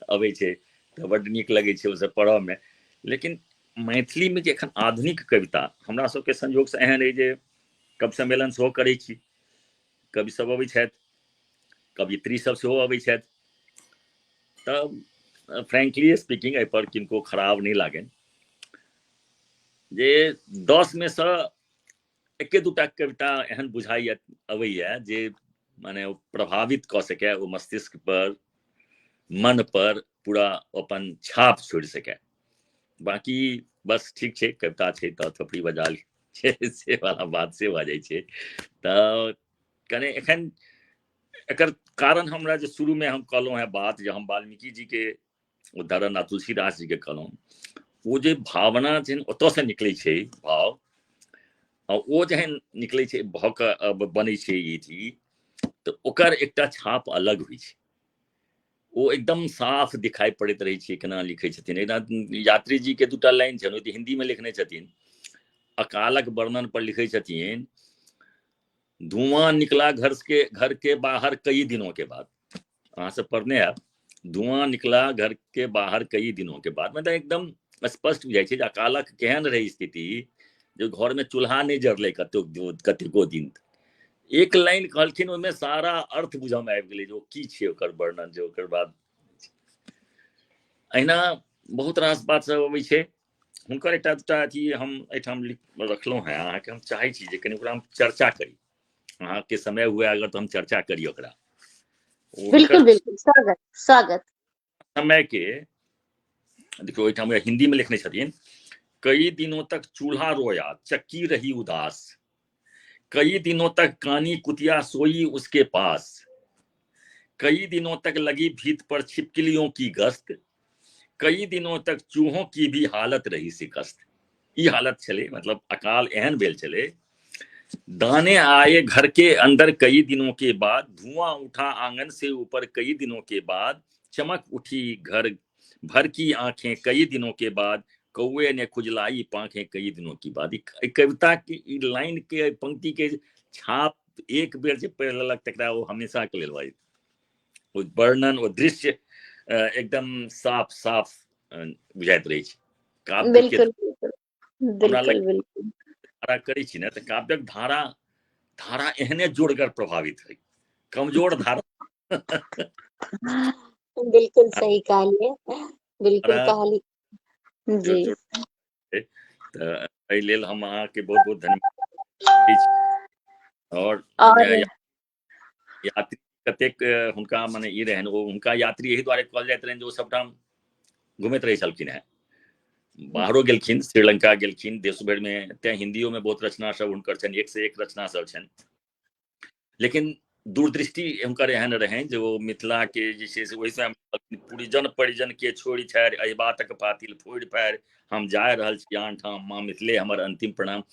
अबै छै, तऽ बड्ड नीक लगै छै ओसब पढ़ऽ में। लेकिन मैथिली में जे एखन आधुनिक कविता, हमरा सबके संयोग से एहन अइ जे कवि सम्मेलन सेहो करै छी, कवि सब अबै छथि, कवियत्री सब सेहो अबै छथि, तऽ फ्रेंकली स्पीकिंग एहि पर किनको खराब नहीं लागनि जे 10 में से एके दूटा कविता एहन बुझाइए अबैया जे माने प्रभावित कऽ सकै, ओ मस्तिष्क पर, मन पर पूरा अपन छाप छोड़ि सकै। बाकी बस ठीक छै, कविता छै तऽ थोपड़ी बजा ली छै, से वाला बात से भऽ जाइ छै। तऽ कने एखन एकर कारण हमरा जे शुरू में हम कहलहुँ हैं बात, जे हम वाल्मीकि जी के उदाहरण आ तुलसीदास जी के कहलहुँ, ओ जे भावना छै ओतऽ से निकलै छै भाव, ओ जहन निकलै छै भऽ कऽ बनै छै ई चीज, तऽ ओकर एकटा छाप अलग होइ छै, ओ एकदम साफ दिखाई पड़ैत रहै छै केना लिखै छथिन। एना यात्री जी के दूटा लाइन छनि, ओ तऽ हिंदी में लिखने छथिन, अकालक वर्णन पर लिखै छथिन, धुआं निकला घर के बाहर कई दिनों के बाद, अहाँ सब पढ़ने हैब, धुआं निकला घर के बाहर कई दिनों के बाद, मतलब एकदम स्पष्ट बुझाइ छै जे अकालक केहन रहै स्थिति, जो घर में चूल्हा नहीं जरलै कतेको दिन। एक लाइन कहलखिन, ओहिमे सारा अर्थ बुझऽ में आबि गेलै जे ओ की छै ओकर वर्णन, जे ओकर बाद अहिना बहुत रास बात सब अबै छै। हुनकर एकटा दूटा अथी हम एहिठाम रखलहुँ हैं, अहाँके हम चाहै छी जे कनि ओकरा हम चर्चा करी, अहाँके समय हुए अगर तो हम चर्चा करी ओकरा। बिल्कुल बिल्कुल, स्वागत स्वागत। समय के देखियो ओहिठाम हिंदी में लिखने छथिन, कई दिनों तक चूल्हा रोया चक्की रही उदास, कई दिनों तक कानी कुतिया सोई उसके पास, कई दिनों तक लगी भीत पर छिपकलियों की गश्त, कई दिनों तक चूहों की भी हालत रही शिकस्त। ई हालत चले, मतलब अकाल एहन भेल चले, दाने आए घर के अंदर कई दिनों के बाद, धुआं उठा आंगन से ऊपर कई दिनों के बाद, चमक उठी घर भर की आंखें कई दिनों के बाद, कौए ने खुजलाई पांखें कई दिनों की बात। ई कविता के ई लाइन के पंक्ति के छाप एक बेर जे पढ़ लेलक तकरा वो हमेशा के लेल भाई वो वर्णन वो दृश्य एकदम साफ साफ बुझाइत रहे छै। काव्य के बिल्कुल बिल्कुल हमरा बिल्कुल लग बिल्कुल धारा करै छी ने तऽ काव्यक धारा धारा एहने जोड़कर प्रभावित है, कमजोर धारा बिल्कुल सही कहलिए, बिल्कुल धारा कहली जोड़ जी। जोड़ के। तऽ एहि लेल हम अहाँके बहुत बहुत धन्यवाद दै छी। और और यात्री कतेक हुनका मने ई रहनि ओ हुनका यात्री एहि दुआरे कहल जाइत रहनि जे ओ सबठाम घुमैत रहै छलखिन हेँ, बाहरो गेलखिन, श्रीलंका गेलखिन, देश भरि में, तें हिंदियो में बहुत रचना सब हुनकर छनि, एक से एक रचना सब छनि। लेकिन दूरदृष्टि हुनकर एहन रहनि जे ओ मिथिला के जे छै से ओहि समय पुरिजन परिजन के छोड़ि छाड़ि एहि बातक पातिल फोड़ि फाड़ि हम जा रहल छी आन ठाम, माँ मिथिले हमर अंतिम प्रणाम।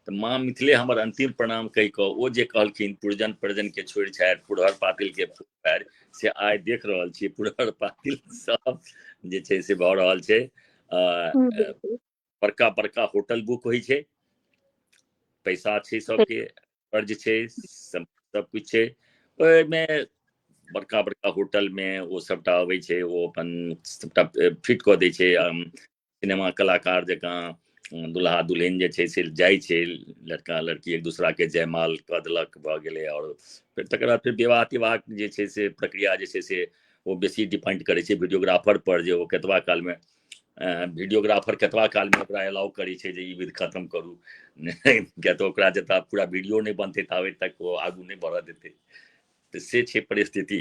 तऽ माँ मिथिले हमर अंतिम प्रणाम कहि कऽ ओ जे कहलखिन पुरजन परिजन के छोड़ि छाड़ि पुरहर पातिल के फोड़ि फाड़ि, से आइ देख रहल छियै पुरहर पातिल सब जे छै से भऽ रहल छै। बिल्कुल बड़का बड़का होटल बुक होइ छै, पैसा छै सबके, कर्ज छै, सब कुछ छै, ओहिमे बड़का बड़का होटल में वो सबटा अबै छै, ओ अपन सबटा फिट कऽ दै छै, सिनेमा कलाकार जकाँ दुल्हा दुल्हन जे छै से जाइ छै, लड़का लड़की एक दूसरा के जयमाल कऽ देलक भऽ गेलै, और फिर तकर बाद फिर विवाह तिवाह जे छै से प्रक्रिया जे छै से वो बेसी डिपेंड करै छै वीडियोग्राफर पर, जे ओ कतबा काल में वीडियोग्राफर कतबा काल में ओकरा अलाउ करै छै जे ई विध खत्म करू, किया तऽ ओकरा जतऽ पूरा वीडियो नहीं बनते ताबे तक वो आगू नहीं बढ़ देते। तऽ से छै परिस्थिति।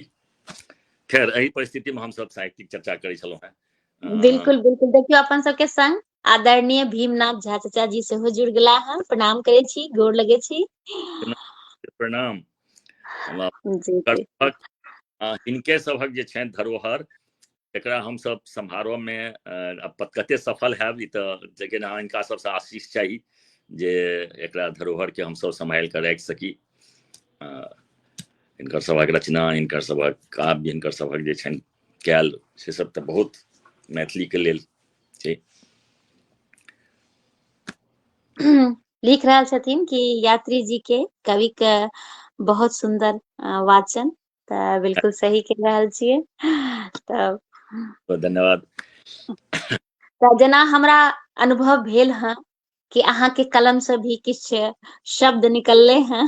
खैर एही परिस्थिति में हम सब साहित्यिक चर्चा करै छलहुँ हैं। बिल्कुल बिल्कुल देखियो अपन सबके संग आदरणीय भीमनाथ झा चाचा जी सेहो जुड़ गेला हैं, प्रणाम करे छी, गोर लगे छी। प्रणाम। जी जी हिनके सभक जे छनि धरोहर, एकरा हम सब सम्हारो में कते सफल हैब, ई तऽ लेकिन हिनका सबसँ आशीष चाही जे एकरा धरोहर के हम सब सम्हाल कऽ राखि सकी। हिनकर सभक रचना, हिनकर सभक काव्य, हिनकर सभक जे छनि कयल, से सब तऽ बहुत मैथिली के लेल छै। लिख रहल छथिन कि यात्री जी के कवि के बहुत सुंदर वाचन, तऽ बिल्कुल सही कह रहल छियै। तब बहुत धन्यवाद। तऽ जेना हमरा अनुभव भेल हैं कि अहाँ के कलम से भी किछ शब्द निकलले हैं,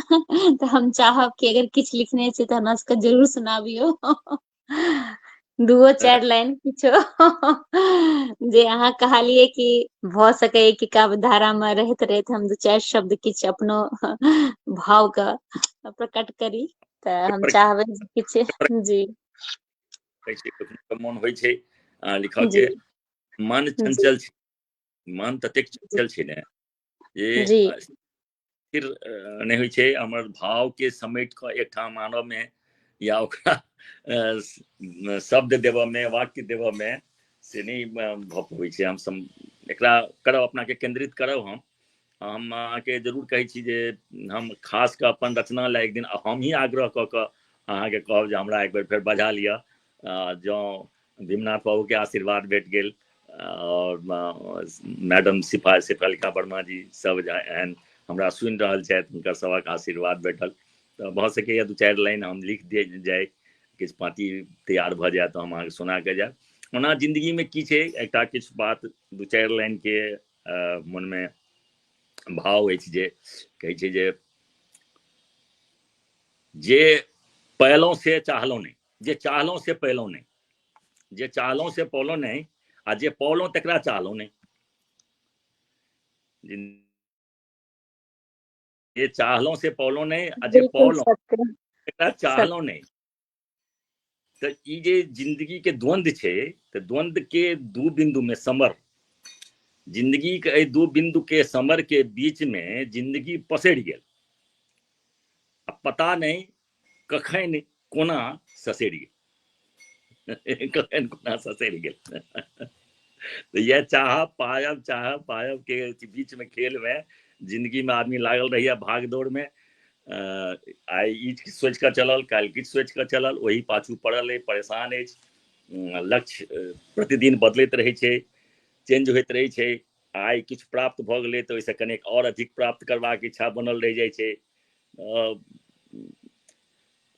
तऽ हम चाहब कि अगर किछ लिखने छी तऽ हमरा सबके जरूर सुनाबियौ। दूओ चारि लाइन किछो जे अहाँ कहलिए कि भऽ सकैए कि काव्य धारा में रहैत रहैत हम दू चारि शब्द किछ अपनो भाव के प्रकट करी, तऽ हम चाहबै जे किछ जी मोन होइ छै लिखऽ जी के, मन जी चंचल छै, मन ततेक चंचल छै ने जे जी स्थिर नहि होइ छै। हमर भाव के समेट कऽ एकठाम आनऽ में या ओकरा शब्द देबऽ में, वाक्य देबऽ में से नहीं भऽ पबै छै। हम एकरा करब, अपना के केंद्रित करब। हम अहाँके जरूर कहै छी जे हम खास कऽ अपन रचना लए एक दिन हम ही आग्रह कऽ कऽ अहाँके कहब जे हमरा एक बेर फेर बजा लिअ, जँ भीमनाथ बाबू के आशीर्वाद भेट गेल और मैडम शेफालिका वर्मा जी सब एहन हमरा सुनि रहल छथि, हुनकर सभक आशीर्वाद भेटल तऽ भऽ सकैए दू चारि लाइन हम लिख दे जाय, किछु पाँति तैयार भऽ जाय तऽ हम अहाँके सुना के जायब। ओना जिंदगी में की छै, एकटा किछु बात दू चारि लाइन के मन में भाव अछि जे कहै छै जे पयलहुँ से चाहलहुँ नहीं, जे चाहलहुँ से पयलहुँ नहीं, जे चाहलहुँ से पौलहुँ नहीं, आ जे पौलहुँ तकरा चाहलहुँ नहीं। जे चाहलहुँ से पौलहुँ नहीं, आ जे बिल्कुल पौलहुँ सत्य तकरा सत्य चाहलहुँ नहीं। तऽ ई जे जिंदगी के द्वंद्व छै, तऽ द्वंद्व के दू बिंदु में समर, जिंदगी के एहि दू बिंदु के समर के बीच में जिंदगी पसरि गेल, आ पता नहीं कखन कोना ससरि गेल, कखन कोना ससरि गेल। तो यह चाहब पायब के बीच में खेल में जिंदगी में आदमी लागल रहिए भाग दौड़ में, आइ ई सोचि कऽ चलल, काल्हि किछु सोचि कऽ चलल, ओही पाछू पड़ल अइ, परेशान अछि। लक्ष्य प्रतिदिन बदलैत रहै छै, चेंज होइत रहै छै। आइ किछु प्राप्त भऽ गेलै तऽ ओहिसँ कनेक और अधिक प्राप्त करबाक इच्छा बनल रहि जाइ छै।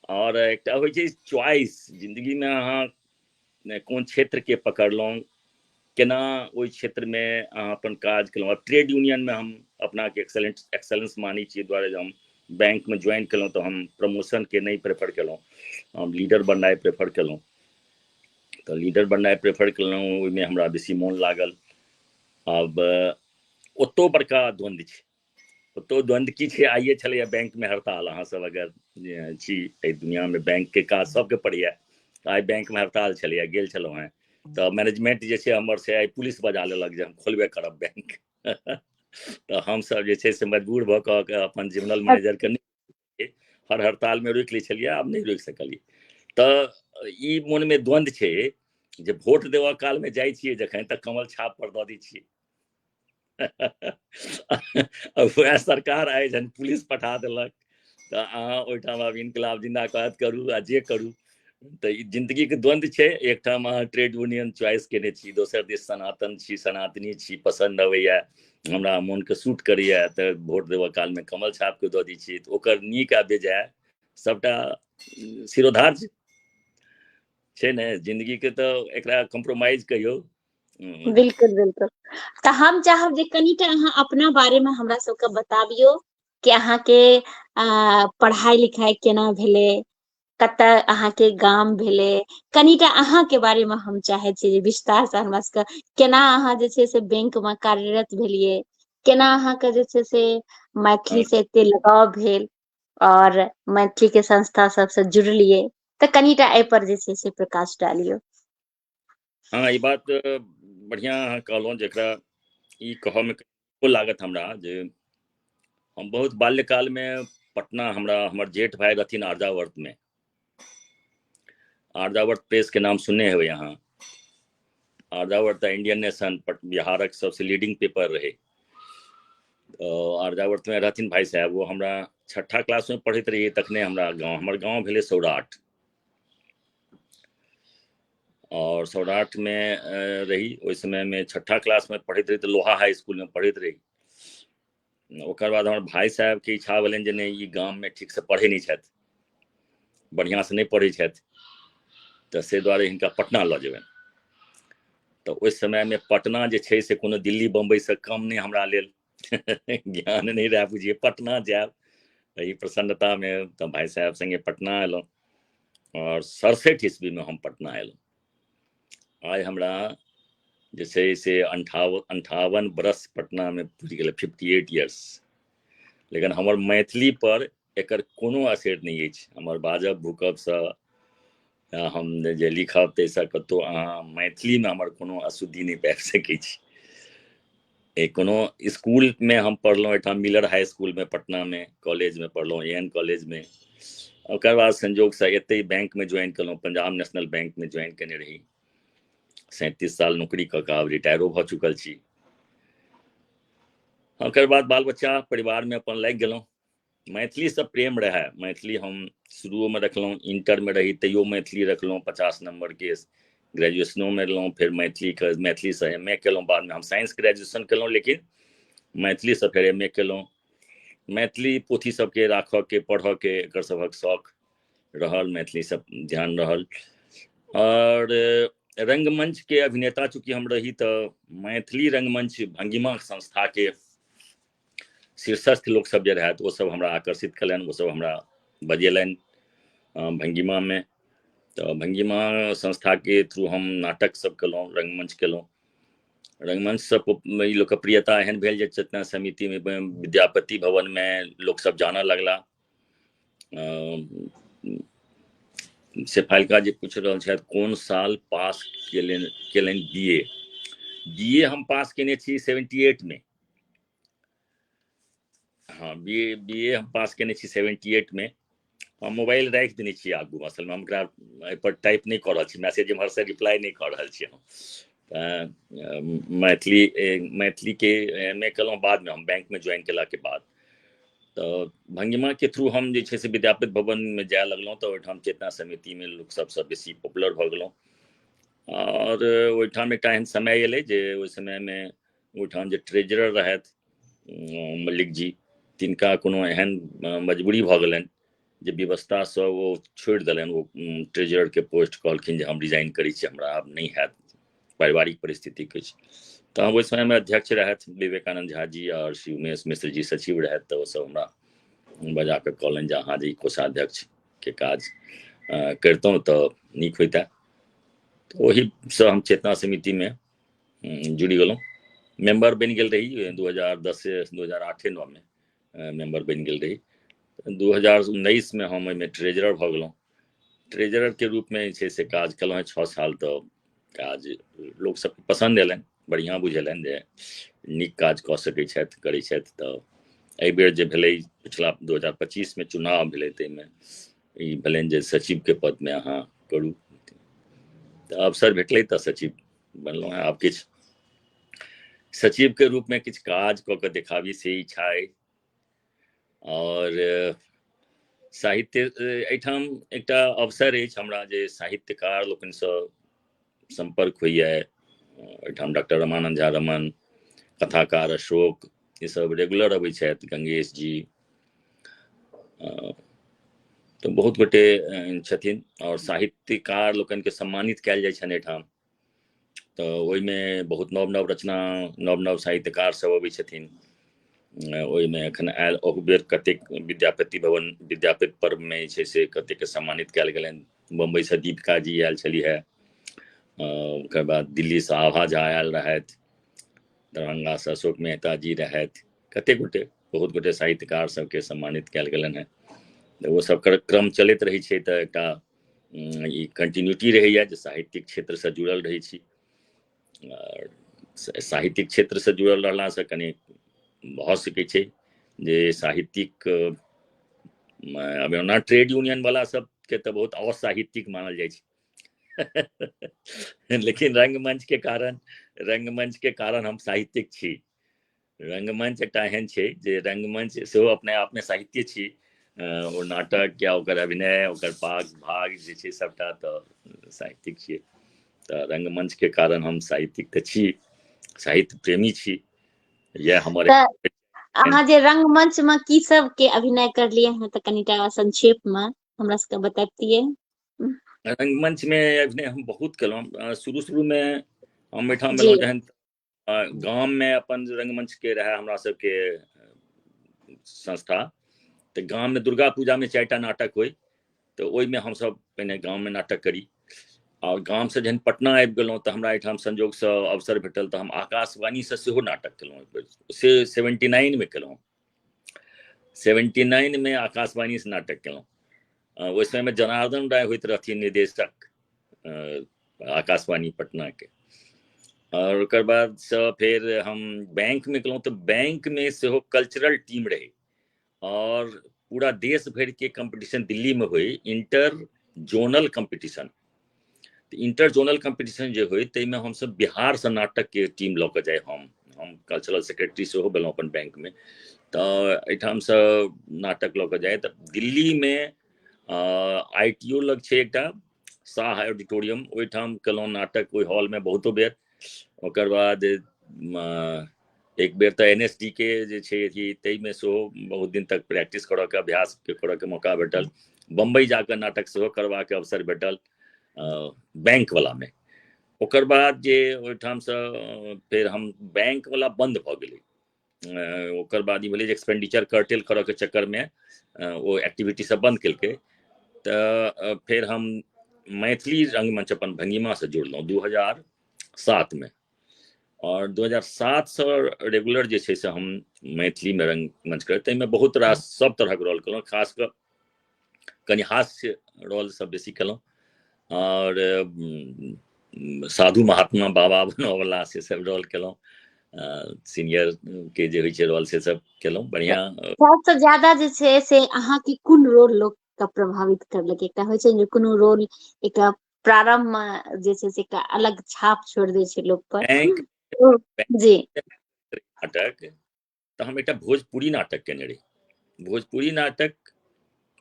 और एकटा होइ छै चॉइस, जिंदगीमे अहाँ कोन क्षेत्रके पकड़लहुँ, केना ओहि क्षेत्रमे अहाँ अपन काज केलहुँ। अब ट्रेड यूनियनमे हम अपनाके एक्सेलेंस मानै छियै, दुआरे जे हम बैंकमे ज्वाइन केलहुँ तऽ हम प्रमोशनके नहि प्रेफर केलहुँ, हम लीडर बननाइ प्रेफर केलहुँ। तऽ लीडर बननाइ प्रेफर केलहुँ, ओहिमे हमरा बेसी मोन लागल। अब ओतौ बड़का द्वंद्व छै, ओतौ द्वंद्व की छै, आइए छलैए बैंकमे हड़ताल। अहाँसभ अगर छी एहि दुनियामे बैंकके काज सबके पड़ैए, आइ बैंकमे हड़ताल छलैए, गेल छलहुँ हेँ तऽ मैनेजमेंट जे छै हमर से आइ पुलिस बजा लेलक जे हम खोलबे करब बैंक। तऽ हमसभ जे छै से मजबूर भऽ कऽ अपन जनरल मैनेजरके नहि, हर हड़तालमे रोकि लै छलियै, आब नहि रोकि सकलियै। तऽ ई मोनमे द्वंद्व छै जे वोट देबऽ कालमे जाइ छियै जखन तऽ कमल छाप पर दऽ दै छियै। वएह सरकार आइ जहन पुलिस पठा देलक तऽ अहाँ ओहिठाम आब इनकलाब जिंदाबाद करू आ जे करू। तऽ ई जिंदगीके द्वंद्व छै। एकठाम अहाँ ट्रेड यूनियन चॉइस केने छी, दोसर दिस सनातन छी, सनातनी छी, पसन्द अबैया, हमरा मोनके सूट करैया, तऽ वोट देबऽ कालमे कमल छापके दऽ दै छियै। तऽ ओकर नीक आ बेजाय सबटा सिरोधार छै ने जिंदगीके, तऽ एकरा कम्प्रोमाइज कहियौ। बिल्कुल बिल्कुल। तऽ हम चाहब जे कनिटा अहाँ अपना बारेमे हमरा सबके बताबियौ कि अहाँके पढ़ाई लिखाई केना भेलै, कतऽ अहाँके गाम भेलै, कनिटा अहाँके बारेमे हम चाहै छी जे विस्तार से हमरा सबके केना अहाँ जे छै से बैंक मे कार्यरत भेलियै, केना अहाँके जे छै से मैथिली से एते लगाव भेल और मैथिली के संस्था सबसे जुड़लियै, तऽ कनिटा एहि पर जे छै से प्रकाश डालियौ। हाँ, ई बात बढ़िआँ अहाँ कहलहुँ, जकरा ई कहऽमे लागत हमरा जे हम बहुत बाल्यकालमे पटना, हमर जेठ भाई रहथिन आर्यावर्तमे। आर्यावर्त प्रेसके नाम सुनने हेबै अहाँ। आर्यावर्त तऽ इंडियन नेशन बिहारक सबसे लीडिंग पेपर रहे। आर्यावर्तमे रहथिन भाई साहब, वो हमरा 6ठा क्लासमे पढ़ैत रहियै तखने हमर गाँव भेलै सौराठ। और सौराठ में रही ओहि समय में 6ठा क्लास में पढ़ैत रही, तऽ लोहा हाई स्कूल में पढ़ैत रही। ओकर बाद हमर भाई साहब के इच्छा भेलनि जे नहि, ई गाम में ठीक से पढ़ै नहि छथि, बढ़िआँ से नहि पढ़ै छथि, तऽ से दुआरे हिनका पटना लऽ जेबनि। तऽ ओहि समय में पटना जे छै से कोनो दिल्ली बम्बई से कम नहि हमरा लेल। ज्ञान नहि रहे, बुझिए पटना जायब एहि प्रसन्नता में। तऽ भाई साहब संगे पटना एलहुँ और 67 ईस्वी में हम पटना एलहुँ। आइ हमरा जे छै से 58 बरस पटना में पुरि गेलै, 58 ईयर्स। लेकिन हमर मैथिली पर एकर कोनो असर नहि अछि। हमर बाजब भूकबसँ, हम जे लिखब ताहिसँ कतहु अहाँ मैथिलीमे हमर कोनो अशुद्धि नहि पाबि सकै छी। कोनो स्कूलमे हम पढ़लहुँ, एहिठाम मिलर हाई स्कूलमे पटनामे, कॉलेजमे पढ़लहुँ AN कॉलेजमे। ओकर बाद संजोगसँ एतहि बैंकमे ज्वाइन केलहुँ, पंजाब नेशनल बैंकमे ज्वाइन केने रही। 37 साल नौकरी कऽ कऽ आब रिटायरो भऽ चुकल छी। ओकर बाद बाल बच्चा परिवारमे अपन लागि गेलहुँ। मैथिलीसँ प्रेम रहै, मैथिली हम शुरुओमे रखलहुँ, इंटरमे रही तैयो मैथिली रखलहुँ 50 नंबरके, ग्रेजुएशनोमे रहलहुँ, फिर मैथिलीसँ MA केलहुँ। बादमे हम साइंस ग्रेजुएशन केलहुँ, लेकिन मैथिलीसँ फेर MA केलहुँ। मैथिली पोथी सबके राखऽके, पढ़ऽके एकर सभक शौक रहल, मैथिली सब ध्यान रहल। और रंगमंच के अभिनेता चूँकि हम रही, तऽ मैथिली रंगमंच भंगिमा संस्थाके शीर्षस्थ लोक सब जे रहथि, ओ सब हमरा आकर्षित कयलनि, ओ सब हमरा बजेलनि भंगिमामे। तऽ भंगिमा संस्थाके थ्रू हम नाटक सब केलहुँ, रंगमंच केलहुँ। रंगमंचसँ ई लोकप्रियता एहन भेल जे चेतना समितिमे, विद्यापति भवनमे लोक सब जानऽ लगला। से फाइलका जे पूछ रहल छथि कोन साल पास केलनि BA हम पास केने छी 78 में। हाँ, BA हम पास केने छी 78 में। हम मोबाइल राखि देने छी आगू, असलमे हम एकरा एहिपर टाइप नहि कऽ रहल छी, मैसेज एम्हरसँ रिप्लाई नहि कऽ रहल छी हम। मैथिलीके MA केलहुँ बादमे, हम बैंकमे ज्वाइन केलाके बाद। तऽ भंगिमाके थ्रू हम जे छै से विद्यापति भवनमे जाय लगलहुँ, तऽ ओहिठाम चेतना समितिमे लोक सबसँ बेसी पॉपुलर भऽ गेलहुँ। और ओहिठाम एकटा एहन समय एलै जे ओहि समयमे ओहिठाम जे ट्रेजरर रहथि मल्लिक जी, तिनका कोनो एहन मजबूरी भऽ गेलनि जे व्यवस्थासँ ओ छोड़ि देलनि ओ ट्रेजररके पोस्ट, कहलखिन जे हम रिजाइन करै छी, हमरा आब नहि हैत, पारिवारिक परिस्थिति किछु। तऽ हम ओहि समयमे अध्यक्ष रहथि विवेकानंद झा जी और श्री उमेश मिश्र जी सचिव रहथि, तऽ ओसभ हमरा बजा कऽ कहलनि जे अहाँ जे ई कोषाध्यक्षके काज करितहुँ तऽ नीक होइता। तऽ ओहीसँ हम चेतना समितिमे जुड़ि गेलहुँ, मेंबर बनि गेल रही 2010 से 2008-9 में मेंबर बनि गेल रही। 2019 में हम एहिमे ट्रेजरर भऽ गेलहुँ। ट्रेजररके रूपमे जे छै से काज केलहुँ हैं 6 साल। तऽ काज लोक सबके पसन्द एलनि, बढ़िआँ बुझेलनि जे नीक काज कऽ सकै छथि, करै छथि। तऽ एहि बेर जे भेलै पिछला 2025 में चुनाव भेलै, ताहिमे ई भेलनि जे सचिवके पदमे अहाँ करू। तऽ अवसर भेटलै तऽ सचिव बनलहुँ हैं। आब किछु सचिवके रूपमे किछु काज कऽ कऽ देखाबी से इच्छा अइ। और साहित्य एहिठाम एकटा अवसर अछि हमरा जे साहित्यकार लोकनिसँ संपर्क होइए। एहिठाम डॉक्टर रमानंद झा रमन, कथाकार अशोक, ये सब रेगुलर अबै छथि, गंगेश जी, तऽ बहुत गोटे छथिन। और साहित्यकार लोकनिके सम्मानित कयल जाइ छनि एहिठाम। तऽ ओहिमे बहुत नव नव रचना, नव नव साहित्यकार सब अबै छथिन। ओहिमे एखन आयल ओहू बेर कतेक विद्यापति भवन, विद्यापति पर्वमे जे छै से कतेकके सम्मानित कयल गेलनि। बम्बईसँ दीपिका जी आयल छलीह है, ओकर बाद दिल्लीसँ आभा झा आयल रहथि, दरभंगासँ अशोक मेहता जी रहथि, कतेक गोटे, बहुत गोटे साहित्यकार सबके सम्मानित कयल गेलनि हैं। ओ सब क्रम चलैत रहै छै तऽ एकटा ई कंटिन्यूटी रहैए जे साहित्यिक क्षेत्रसँ जुड़ल रहै छी। साहित्यिक क्षेत्रसँ जुड़ल रहलासँ कनि भऽ सकै छै जे साहित्यिक, अब ओना ट्रेड यूनियन वाला सबके तऽ बहुत असाहित्यिक मानल जाइ छै लेकिन रंगमंच के कारण हम साहित्यिक छी। रंगमंच एकटा एहन छै जे रंगमंच सेहो अपने आपमे साहित्य छी। ओ नाटक या ओकर अभिनय, ओकर भाग जे छै सबटा तऽ साहित्यिक छियै। तऽ रंगमंचके कारण हम साहित्यिक तऽ छी, साहित्य प्रेमी छी। यह हमर तऽ अहाँ जे रंगमंच में की सब के अभिनय करलियै हैं तऽ कनिटा संक्षेप में हमरा सबके बताबतियै। रंगमंच में अभिनय हम बहुत केलहुँ। शुरू में हम एहिठाम जी एलहुँ जहन गाम में अपन रंगमंच के रहे हमरा सबके संस्था, तऽ गाम में दुर्गा पूजा में 4टा नाटक होय, तऽ ओहिमे हमसब पहिने गाम में नाटक करी। और गाम से जहन पटना आबि गेलहुँ तऽ हमरा एहिठाम संजोगसँ अवसर भेटल तऽ हम आकाशवाणीसँ सेहो नाटक केलहुँ। से 79 में केलहुँ, 79 में आकाशवाणीसँ नाटक केलहुँ। ओहि समय में जनार्दन राय होइत रहथिन निदेशक आकाशवाणी पटना के। और ओकर बाद से फिर हम बैंक में केलहुँ, तऽ बैंक में सेहो कल्चरल टीम रहे और पूरा देश भर के कंपटीशन दिल्ली में हुई, inter zonal competition. Inter zonal competition जे होय ताहिमे हमसब बिहारसँ नाटकके टीम लऽ कऽ जाय। हम कल्चरल सेक्रेटरी सेहो भेलहुँ अपन बैंकमे। तऽ एहिठामसँ नाटक लऽ कऽ जाय तऽ दिल्लीमे ITO लग छै एकटा शाह ऑडिटोरियम, ओहिठाम केलहुँ नाटक, ओहि हॉलमे बहुतो बेर। ओकर बाद एक बेर तऽ NSD के जे छै ताहिमे सेहो बहुत दिन तक प्रैक्टिस करऽके, अभ्यास करऽके मौका भेटल। बम्बई जाकऽ नाटक सेहो करबाके अवसर भेटल बैंक वाला में। ओकर बाद जे ओहिठामसँ फेर हम बैंक वाला बंद भऽ गेलै। ओकर बाद ई भेलै जे एक्सपेंडिचर कर्टेल करऽके चक्करमे ओ एक्टिविटी सब बंद केलकै। तऽ फेर हम मैथिली रंगमंच अपन भंगिमासँ जुड़लहुँ 2007 में। और 2007 से रेगुलर जे छै से हम मैथिलीमे रंगमंच करैत, ताहिमे बहुत रास सब तरहक रोल केलहुँ। खास कऽ कनि हास्य रोल सब बेसी केलहुँ और साधु महात्मा बाबा बनऽवला से सब रोल केलहुँ। सीनियर के जे होइ छै रोल से सब केलहुँ। बढ़िया। सबसँ ज्यादा जे छै से अहाँके कोन रोल लोक के प्रभावित करलक? एकटा होइ छै जे कोनो रोल एकटा प्रारंभ में जे छै से एकटा अलग छाप छोड़ दै छै लोक पर। बैंक जी नाटक तऽ हम एकटा भोजपुरी नाटक केने रही। भोजपुरी नाटक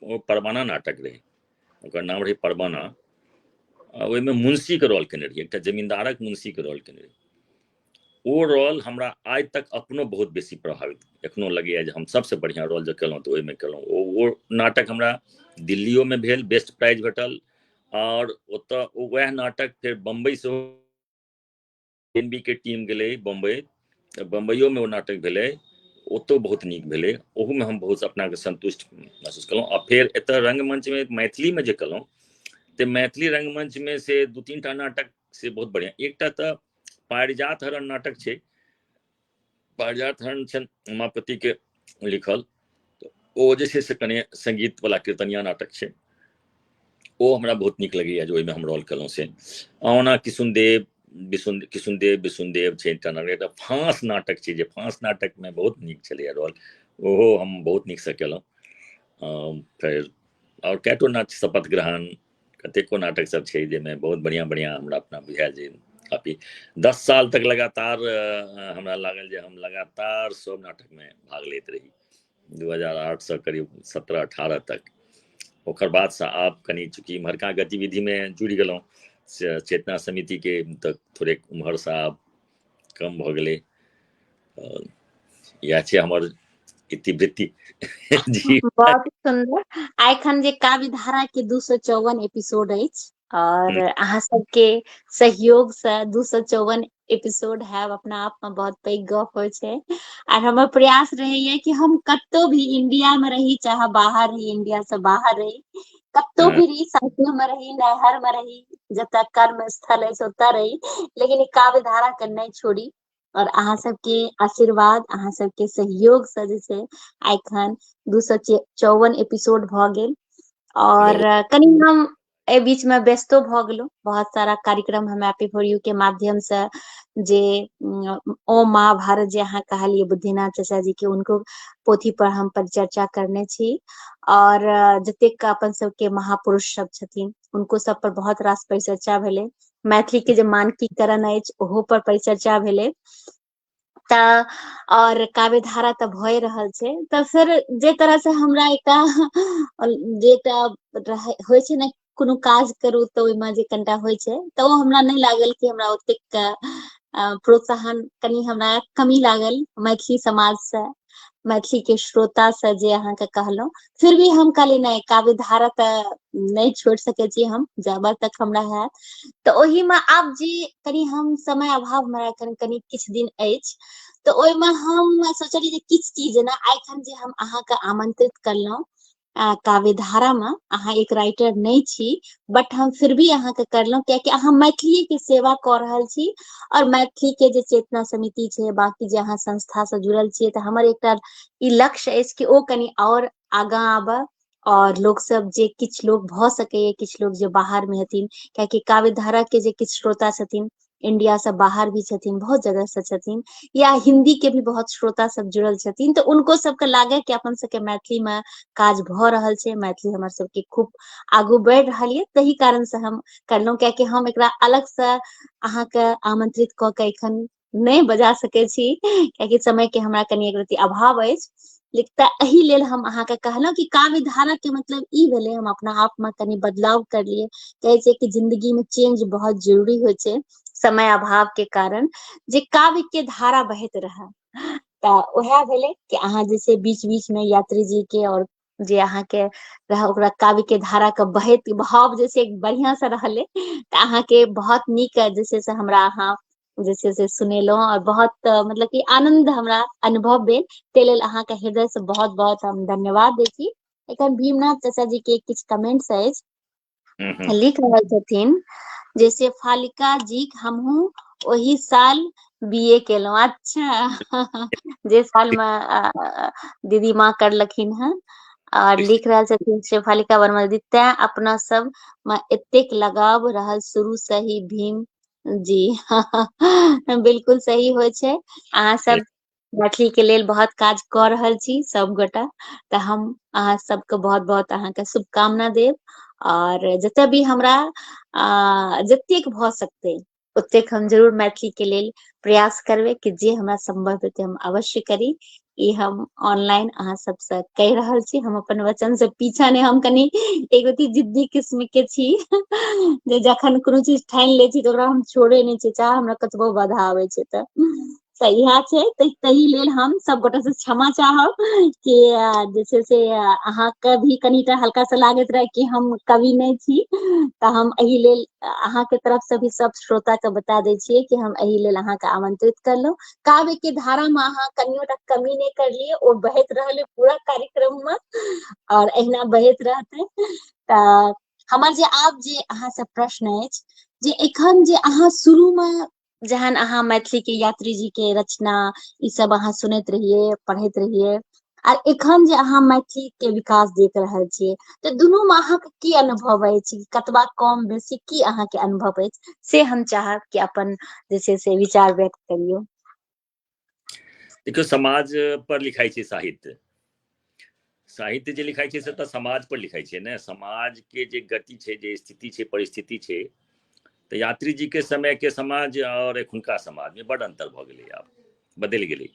ओ परवाना नाटक रहे, ओकर नाम रहे परवाना। ओहिमे मुंशीके रोल केने रही, एकटा जमींदारक मुंशीके रोल केने रही। ओ रोल हमरा आज तक अपनो बहुत बेसी प्रभावित, एखनो लगैए जे हम सबसँ बढ़िआँ रोल जे केलहुँ तऽ ओहिमे केलहुँ। ओ नाटक हमरा दिल्लियोमे भेल, बेस्ट प्राइज भेटल, और ओतऽ वएह नाटक फेर बम्बई सेहो एनबी के टीम गेलै बम्बई, बम्बइयोमे ओ नाटक भेलै, ओतौ बहुत नीक भेलै, ओहूमे हम बहुत अपनाके संतुष्ट महसूस केलहुँ। आ फेर एतऽ रङ्गमञ्चमे मैथिलीमे जे केलहुँ तऽ मैथिली रङ्गमञ्चमे से 2-3 टा नाटक से बहुत बढ़िआँ। एकटा तऽ पारिजात हरण नाटक छै, पारिजात हरण छनि उमापतिके लिखल, ओ जे छै से कने सङ्गीतवला कीर्तनिया नाटक छै, ओ हमरा बहुत नीक लगैए जे ओहिमे हम रोल केलहुँ से। ओना किशुनदेव विसुनदेव छै एकटा नाटक, एकटा फाँस नाटक छै, जे फाँस नाटकमे बहुत नीक छलैए रोल, ओहो हम बहुत नीकसँ केलहुँ। फेर आओर कएटो नाटक, शपथ ग्रहण, कतेको नाटक सब छै जाहिमे बहुत बढ़िआँ बढ़िआँ हमरा अपना बुझायल जे काफी 10 साल तक लगातार हमरा लागल जे हम लगातार सब नाटकमे भाग लैत रही, 2008 करीब 17-18 तक। ओकर बादसँ आब कनि चूँकि इम्हरका गतिविधिमे जुड़ि गेलहुँ, चेतना समितिके तऽ थोड़े उम्हरसँ आब कम भऽ गेलै। इएह छै हमर इतिवृत्ति। जी बहुत सुंदर। एखन जे काव्य धारा के 254 एपिसोड अछि, और अहाँ सबके सहयोग से 254 एपिसोड है अपना आप में बहुत पैघ गप होइ छै। और हमर प्रयास रहैया कि हम कतौ भी इंडिया में रही, चाहे बाहर रही, इंडिया से बाहर रही, कतौ भी रही, सासुर में रही, नैहर में रही, जतऽ कर्म स्थल है ओतऽ रही, लेकिन ई काव्य धारा के नहीं छोड़ी। और अहाँ सबके आशीर्वाद, अहाँ सबके सहयोग से जे छै एखन 254 एपिसोड भ गेल। और बहुत कनी हम ए बीच में व्यस्तो भ गेलहुं, बहुत सारा कार्यक्रम हम हैप्पी फॉर यू के माध्यम से जे ओ महाभारत जे अहाँ कहलिए बुद्धिनाथ चाचा जी के, उनको पोथी पर हम परिचर्चा करने छी। और जतेक अपन सबके महापुरुष सब छथिन उनको सब पर बहुत रास परिचर्चा भेलै। मैथिली के जे मानकीकरण अछि ओहो पर परिचर्चा भेलै। तऽ और काव्य धारा तऽ भए रहल छै। तऽ फिर जे तरह से हमरा एकटा जेटा होइ छै ने, कोनो काज करू तऽ ओहिमे जे कनिटा होइ छै, तऽ ओ हमरा नहि लागल कि हमरा ओतेक प्रोत्साहन, कनि हमरा कमी लागल मैथिली समाज से, मैथिली के श्रोता से जे अहाँके कहलहुँ। फिर भी हम कहली नहीं, काव्य धारा तऽ नहीं छोड़ सकै छी हम, जाबत तक हमरा हैत। तऽ ओहि में आब जे कनि हम समय अभाव हमरा कनि किछु दिन अछि, तऽ ओहिमे हम सोचलिए जे किछु चीज जेना एखन जे हम अहाँके आमंत्रित करलहुँ काव्य धारा में, अहाँ एक राइटर नहीं छी, बट हम फिर भी अहाँके करलहुँ कियाकि अहाँ मैथिली के सेवा कऽ रहल छी। और मैथिली के जे चेतना समिति छै, बाकी जे अहाँ संस्था से जुड़ल छियै, तऽ हमर एकटा ई लक्ष्य अछि कि ओ कनि और आगाँ आबय, और लोग सब जे किछु लोग भ सकैए, किछु लोग जे बाहर में हथिन, कियाकि काव्य धारा के जे किछु श्रोता छथिन इंडिया से बाहर भी छथिन, बहुत जगह से छथिन, या हिंदी के भी बहुत श्रोता सब जुड़ल छथिन, तो उनको सबके लागे कि अपन सबके मैथिली में काज भ रहल छै, मैथिली हमर सबके खूब आगू बढ़ि रहल ये, तही कारण से हम करलहुँ। कियाकि हम एकरा अलग से अहाँके आमंत्रित कऽ के एखन नहीं बजा सकै छी, कियाकि समय के हमरा कनि एक रति अभाव अछि। लेकिन एहि लेल हम अहाँके कहलहुँ कि काव्य धारा के मतलब ई भेलै, हम अपना आप में कनि बदलाव करलिए। कहै छै कि जिंदगी में चेंज बहुत जरूरी होइ छै, समय अभाव के कारण, जे काव्य के धारा बहैत रहे। तऽ उएह भेलै कि अहाँ जे छै बीच बीच में यात्री जी के, और जे अहाँके रह ओकरा काव्य के धारा के बहैत भाव जे छै बढ़िया से रहलै, तऽ अहाँके बहुत नीक जे छै से हमरा अहाँ जे छै से सुनेलहुँ, और बहुत मतलब कि आनंद हमरा अनुभव भेल। ताहि लेल अहाँके हृदय से बहुत बहुत हम धन्यवाद दै छी। एखन भीमनाथ चाचा जी के किछु कमेंट्स अछि, लिख रहल छथिन जैसे फालिका जी, हमहू ओही साल बीए केलहुँ। अच्छा जे साल में दीदी माँ करलखिन हँ। और लिख रहल छथिन शेफालिका वर्मा दीदी, तें अपना सब में एतेक लगाव रहल शुरू से ही भीम जी। बिल्कुल सही होइ छै, अहाँ सब मैथिली के लेल बहुत काज कऽ रहल छी सब गोटा, तऽ हम अहाँ सबके बहुत बहुत अहाँके शुभकामना देब। और जतऽ भी हमरा जतेक भऽ सकतै ओतेक हम जरूर मैथिली के लेल प्रयास करबै कि जे हमरा संभव हेतै हम अवश्य करी। ई हम ऑनलाइन अहाँ सबसे कह रहल छी। हम अपन वचन से पीछा नहीं, हम कनी एगो जिद्दी किस्म के छी जे जखन कोनो चीज ठानि लै छी तऽ ओकरा हम छोड़े नहीं छी, चाहे हमरा कतबो बाधा आबै छै तऽ इएह छै। ताहि लेल हम सब गोटे से क्षमा चाहब कि जे छै से अहाँके भी कनीटा हल्का सा लागैत रहे कि हम कवि नहीं छी, तऽ हम एहि लेल अहाँके तरफ से भी सब श्रोता के बता दै छियै कि हम एहि लेल अहाँके आमंत्रित करलहुं। काव्य के धारा में अहाँ कनियो टा कमी नहीं करलिए, ओ बहैत रहले पूरा कार्यक्रम में और एहिना बहैत रहते। तऽ हमर जे आब जे अहाँ से प्रश्न अछि जे एखन जे अहाँ शुरू में जहन अहाँ मैथिली के यात्री जी के रचना ई सब अहाँ सुनैत रहिए, पढ़ैत रहिए, आ एखन जे अहाँ मैथिली के विकास देख रहल छियै, तऽ दुनू में अहाँके की अनुभव अछि, कतबा कम बेसी की अहाँके अनुभव अछि से हम चाहब कि अपन जे छै से विचार व्यक्त करियौ। देखियो, समाज पर लिखाई छै साहित्य, साहित्य जे लिखाई छै से तऽ समाज पर लिखाई छै ने। समाज के जे गति छै, जे स्थिति छै, परिस्थिति छै, तऽ यात्री जी के समय के समाज और एखुनका समाज में बड़ अंतर भऽ गेलै, आब बदलि गेलै।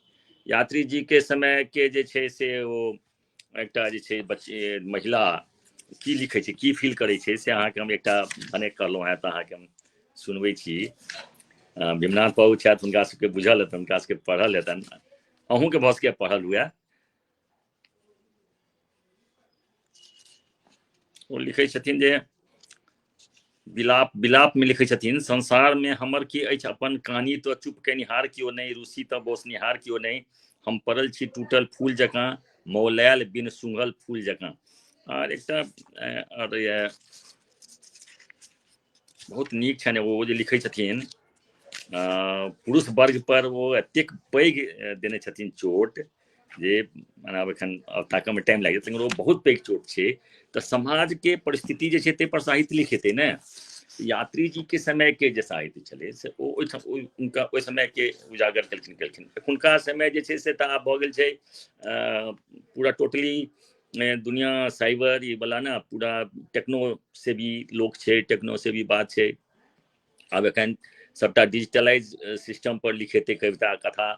यात्री जी के समय के जे छै से ओ एकटा जे छै बच्चे महिला की लिखै छै, की फील करै छै, से अहाँके हम एकटा भने कहलहुँ हेँ, तऽ अहाँके हम सुनबै छी। भीमनाथ बाबू छथि, हुनका सबके बुझल हेतनि, हुनका सबके पढ़ल हेतनि, अहूँके भऽ सकैए पढ़ल हुए। ओ लिखै छथिन जे विलाप में लिखै छथिन, संसार में हमर की अछि अपन कहानी, तो चुप केनिहार कियो नहीं, रूसी तो बोसनिहार कियो नहीं, हम पड़ल छी टूटल फूल जकाँ, मौलायल बिन सूंघल फूल जकाँ। और एकटा और बहुत नीक छनि ओ जे लिखै छथिन, पुरुष वर्ग पर वो एतेक पैघ देने छथिन चोट जे आब एखन ताकऽ में टाइम लागि जायत, लेकिन वो बहुत पैघ चोट छै। तऽ समाज के परिस्थिति जे छै ताहि पर साहित्य लिखेतै ने। यात्री जी के समय के जे साहित्य छलै से ओ उनका ओहि समय के उजागर केलखिन। एखुनका समय जे छै से तऽ आब भऽ गेल छै पूरा टोटली दुनिया साइबर ये वाला ना, पूरा टेक्नो से भी लोग छै, टेक्नो से भी बात छै। आब एखन सबटा डिजिटलाइज सिस्टम पर लिखेतै कविता कथा।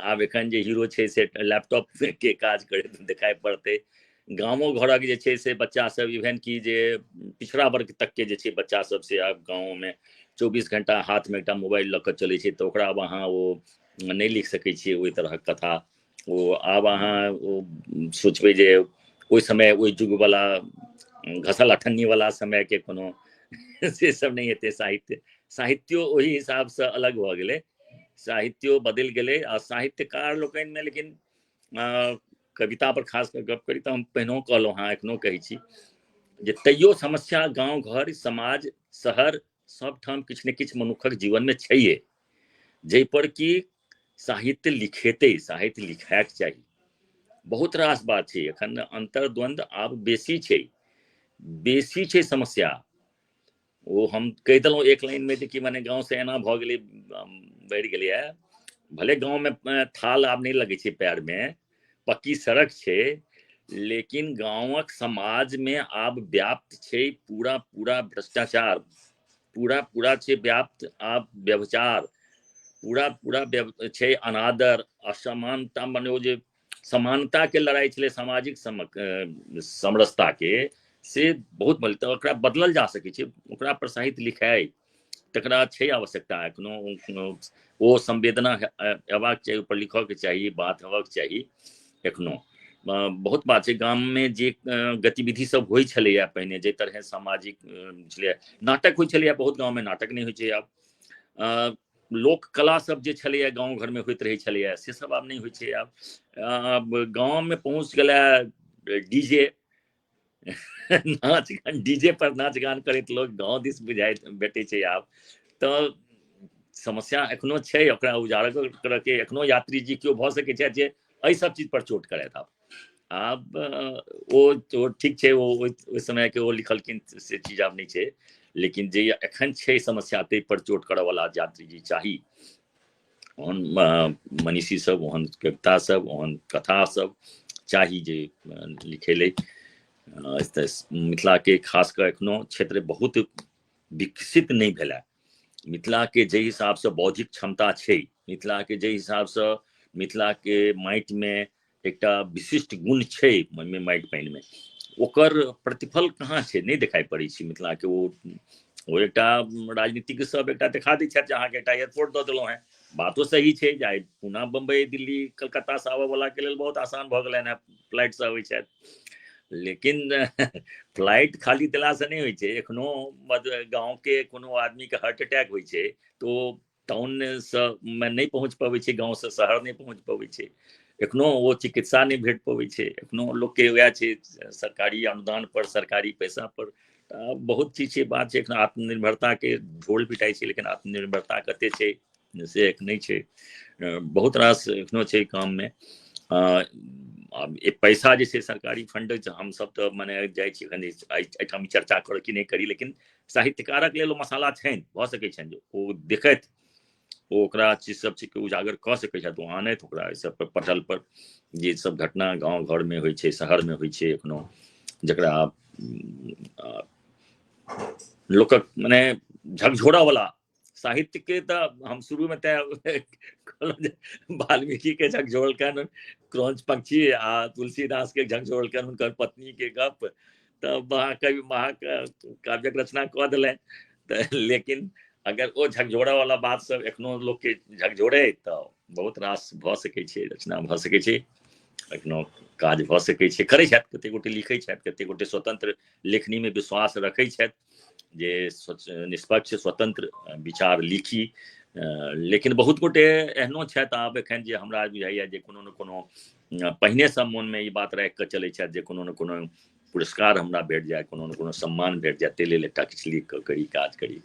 आब एखन जे हीरो छै से लैपटॉप के काज करैत देखाइ पड़तै। गाँवो घरक जे छै से बच्चा सब, इवन कि जे पिछड़ा वर्ग तक के जे छै बच्चा सब से आब गाँव में 24 घंटा हाथ में एकटा मोबाइल लऽ कऽ चलै छै, तऽ ओकरा आब अहाँ ओ नहि लिख सकै छियै ओहि तरहक कथा। ओ आब अहाँ ओ सोचबै जे ओहि समय ओहि युगवला घसल अठन्नीवला समयके कोनो से सब नहीं हेतै। साहित्यो ओहि हिसाबसँ अलग भऽ गेलै, साहित्यो बदलि गेलै। आ साहित्यकार लोकनि में लेकिन कविता पर खास कर गप करी तऽ हम पहिनो कहलहुँ हाँ, एखनो कहै छी जे तैयो समस्या गाँव घर समाज शहर सबठाम किछु ने किछु मनुखक जीवन में छैहे, जाहि पर कि साहित्य लिखेतै, साहित्य लिखायके चाही। बहुत रास बात छै, एखन अंतर्द्वंद आब बेसी छै समस्या। वो हम कहि देलहुँ एक लाइन में कि माने गाँव से एना भऽ गेलै, बढ़ि गेलै है। भले गाँव में थाल आब नहीं लगै छै पैर में, पक्की सड़क छै, लेकिन गाँवक समाज में आब व्याप्त छै पूरा भ्रष्टाचार, पूरा छै व्याप्त आब व्यभिचार, पूरा छै अनादर, असमानता। मने ओ जे समानता के लड़ाई छलै, सामाजिक समरसता के, से बहुत बदल, तऽ ओकरा बदलल जा सकै छै। ओकरा पर साहित्य लिखाइ तकरा छै आवश्यकता एखनो, ओ संवेदना हेबाक चाही, ऊपर लिखऽके चाही, बात हेबाक चाही। एखनो बहुत बात छै गाम में जे गतिविधि सब होइ छलैया पहिने, जे तरह सामाजिक छलैया, नाटक होइ छलैया, बहुत गाँव में नाटक नहीं होइ छै आब। लोक कला सब जे छलैया गाँव घर में होइत रहै छलैया, से सब आब नहीं होइ छै। आब गाँव में पहुँच गेला डीजे नाच गान, डीजे पर नाच गान करैत लोग गाँव दिस बुझाइत भेटै छै आब। तऽ समस्या एखनो छै, ओकरा उजागर करऽके एखनो यात्री जी केओ भऽ सकै छै जे एहि सब चीज पर चोट करैत। आब ओ ठीक छै, ओहि समय के ओ लिखलखिन से चीज आब नहीं छै, लेकिन जे एखन छै समस्या ताहि पर चोट करऽ वाला यात्री जी चाही। ओहन मनीषी सब, ओहन कविता सब, ओहन कथा सब चाही जे लिखेलै। मिथिला के खास कर एखनो क्षेत्र बहुत विकसित नहीं भेला। मिथिला के जे हिसाब से बौद्धिक क्षमता छै, मिथिला के जे हिसाब से मिथिला के माटि में एकटा विशिष्ट गुण छै माटि पानि में, ओकर प्रतिफल कहाँ छै, नहीं दिखाई पड़ै छै मिथिला के। वो एकटा राजनीतिक सब एकटा देखा दै छथि जे अहाँके एकटा एयरपोर्ट दऽ देलहुँ हैं, बातो सही छै जे आइ पुणे बम्बई दिल्ली कलकत्ता से आबऽ वाला के लेल बहुत आसान भऽ गेलनि हैं, फ्लाइट से अबै छथि। लेकिन फ्लाइट खाली देलासँ नहि होइ छै, एखनो गाँव के कोनो आदमी के हार्ट अटैक होइ छै तो टाउन से में नहीं पहुँच पबै छै, गाँव से शहर नहीं पहुँच पबै छै, एखनो वो चिकित्सा नहीं भेट पबै छै, एखनो लोग के वएह छै सरकारी अनुदान पर, सरकारी पैसा पर। बहुत चीज छै, बात छै, एखन आत्मनिर्भरता के ढोल पिटाई छै, लेकिन आत्मनिर्भरता कते छै से एक नहीं छै। बहुत रास एखनो छै काम में। आब पैसा जे छै सरकारी फंड हम सब तो मने जाइ छी एखन एहिठाम चर्चा कर कि नहीं करी, लेकिन साहित्यकारक लेल मसाला छनि, भऽ सकै छनि जे ओ देखैत ओ ओकरा चीज सब चीज के उजागर कऽ सकै छथि, ओ आनैत ओकरा एहि सब पर पटल पर जे सब घटना गाँव घर में होइ छै, शहर में होइ छै एखनो, जकरा लोकक मने झकझोरा वाला साहित्य के तो हम शुरू में तय वाल्मीकि के झकझोरलकन क्रौंच पक्षी आ तुलसीदास के झकझोरलकन उनकर पत्नी के गप, तो महाकवि महाकाव्यक रचना कऽ देलनि। लेकिन अगर ओ झकझोरा वाला बात सब एखनो लोग के झकझोरे तो बहुत रास भऽ सकै छै, रचना भऽ सकै छै, एखनो काज भऽ सकै छै, करै छथि कते गोटे, लिखै छथि कते गोटे, स्वतंत्र लेखनी में विश्वास रखै छथि जे निष्पक्ष स्वतंत्र विचार लिखी। लेकिन बहुत गोटे एहनो छथि आब एखन जे हमरा बुझाइए जे कोनो ने कोनो पहिने सब मन में ई बात राखि कऽ चलै छथि जे कोनो ने कोनो पुरस्कार हमरा भेट जाए, कोनो ने कोनो सम्मान भेट जाए, ताहि लेल एकटा किछु लिख कऽ करी, काज करी।